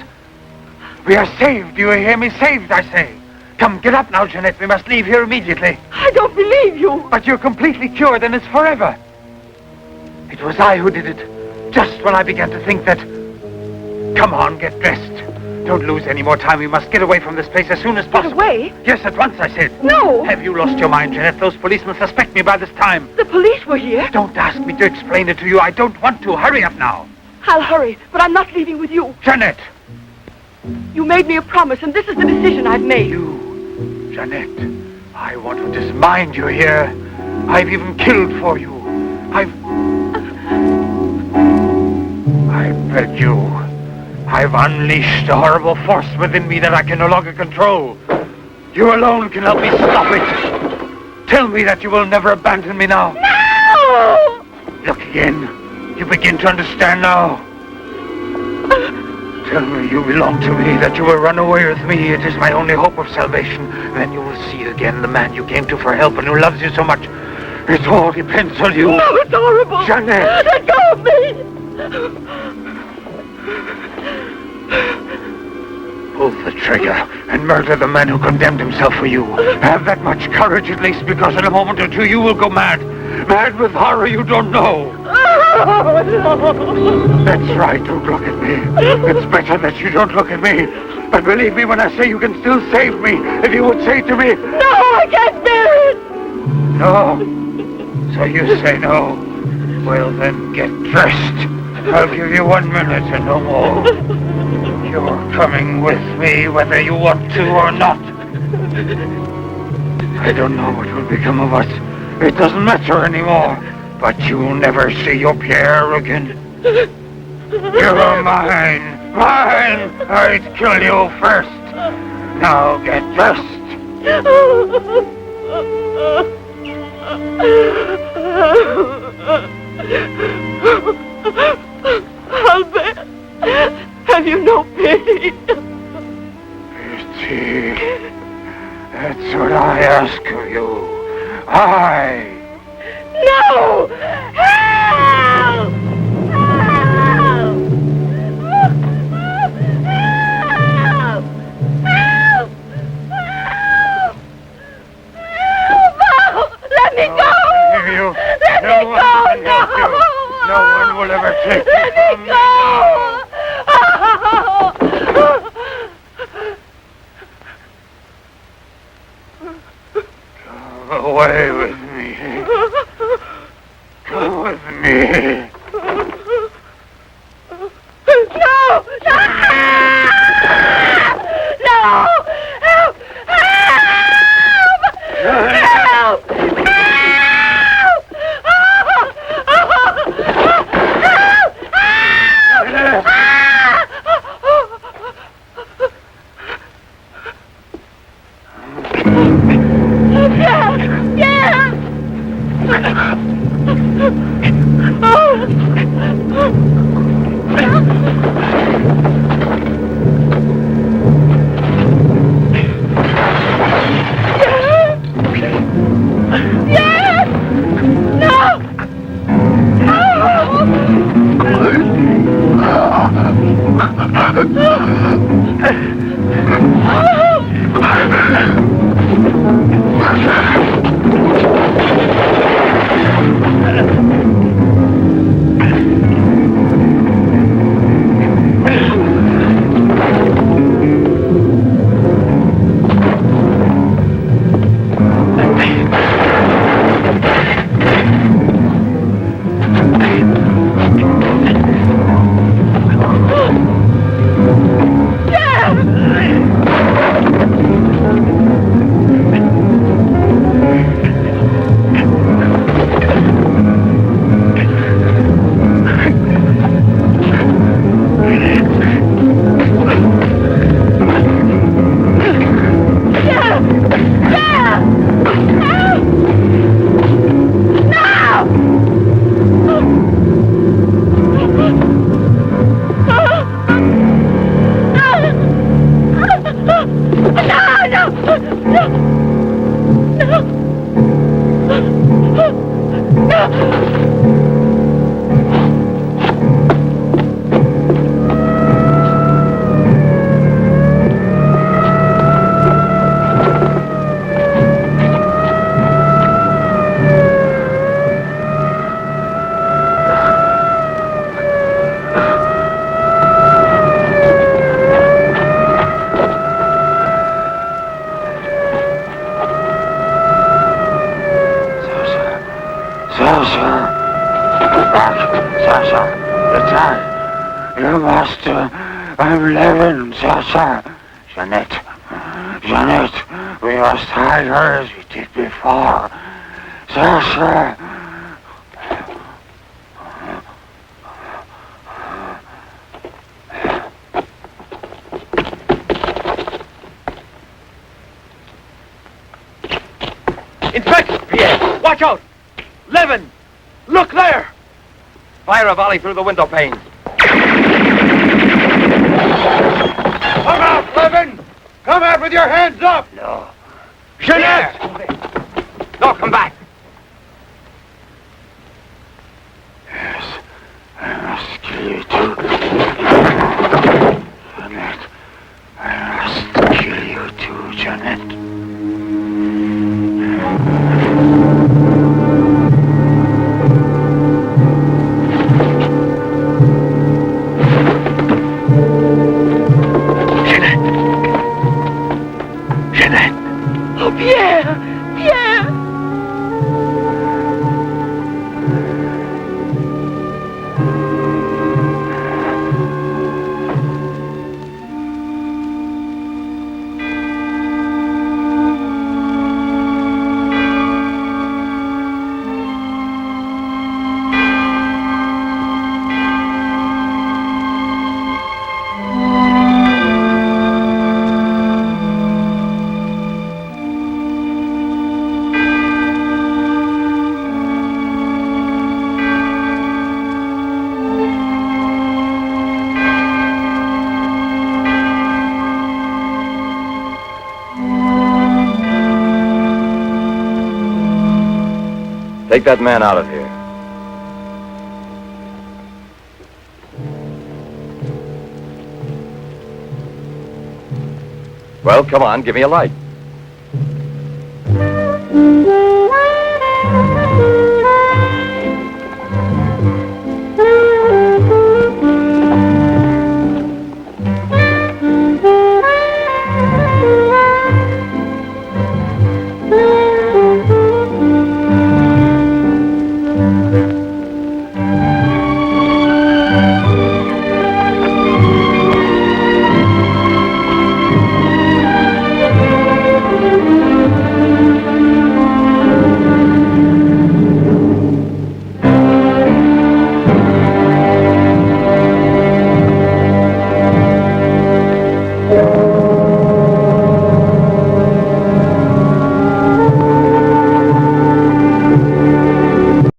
We are saved. Do you hear me? Saved, I say. Come, get up now, Jeanette. We must leave here immediately. I don't believe you. But you're completely cured, and it's forever. It was I who did it. Just when I began to think that... Come on, get dressed. Don't lose any more time. We must get away from this place as soon as possible. Get away? Yes, at once, I said. No. Have you lost your mind, Jeanette? Those policemen suspect me by this time. The police were here. Don't ask me to explain it to you. I don't want to. Hurry up now. I'll hurry, but I'm not leaving with you. Jeanette! You made me a promise, and this is the decision I've made. You, Jeanette, I want to dismind you here. I've even killed for you. I beg you. I've unleashed a horrible force within me that I can no longer control. You alone can help me stop it. Tell me that you will never abandon me now. No! Look again. You begin to understand now. Tell me you belong to me, that you will run away with me. It is my only hope of salvation. Then you will see again the man you came to for help and who loves you so much. It all depends on you. No, it's horrible. Jeanette! Let go of me! Pull the trigger and murder the man who condemned himself for you. Have that much courage at least, because in a moment or two you will go mad. Mad with horror you don't know. That's right, don't look at me. It's better that you don't look at me. But believe me when I say you can still save me. If you would say to me... No, I can't bear it! No? So you say no? Well then, get dressed. I'll give you 1 minute and no more. You're coming with me whether you want to or not. I don't know what will become of us. It doesn't matter anymore. But you'll never see your Pierre again. You're mine. Mine! I'd kill you first. Now get dressed. Albert, have you no pity? Pity? That's what I ask of you. I... No! Help! Help! Help! Help! Help! Let me go! You. Let me No one go! can help you. No one will ever take Let you from me me now. Go away with me. Go with me. No! No! No! Help! Help! Help! back, Sasha. The time. You must... I'm leaving, Sasha. Jeanette. Jeanette, we must hide her as we did before. Sasha. Inspector! Pierre, watch out! Levin! Look there! Fire a volley through the window panes. Come out, Levin! Come out with your hands up! No. Jeanette! No, come back! Yes, I must kill you too. Jeanette, I must kill you too, Jeanette. Take that man out of here. Well, come on, give me a light.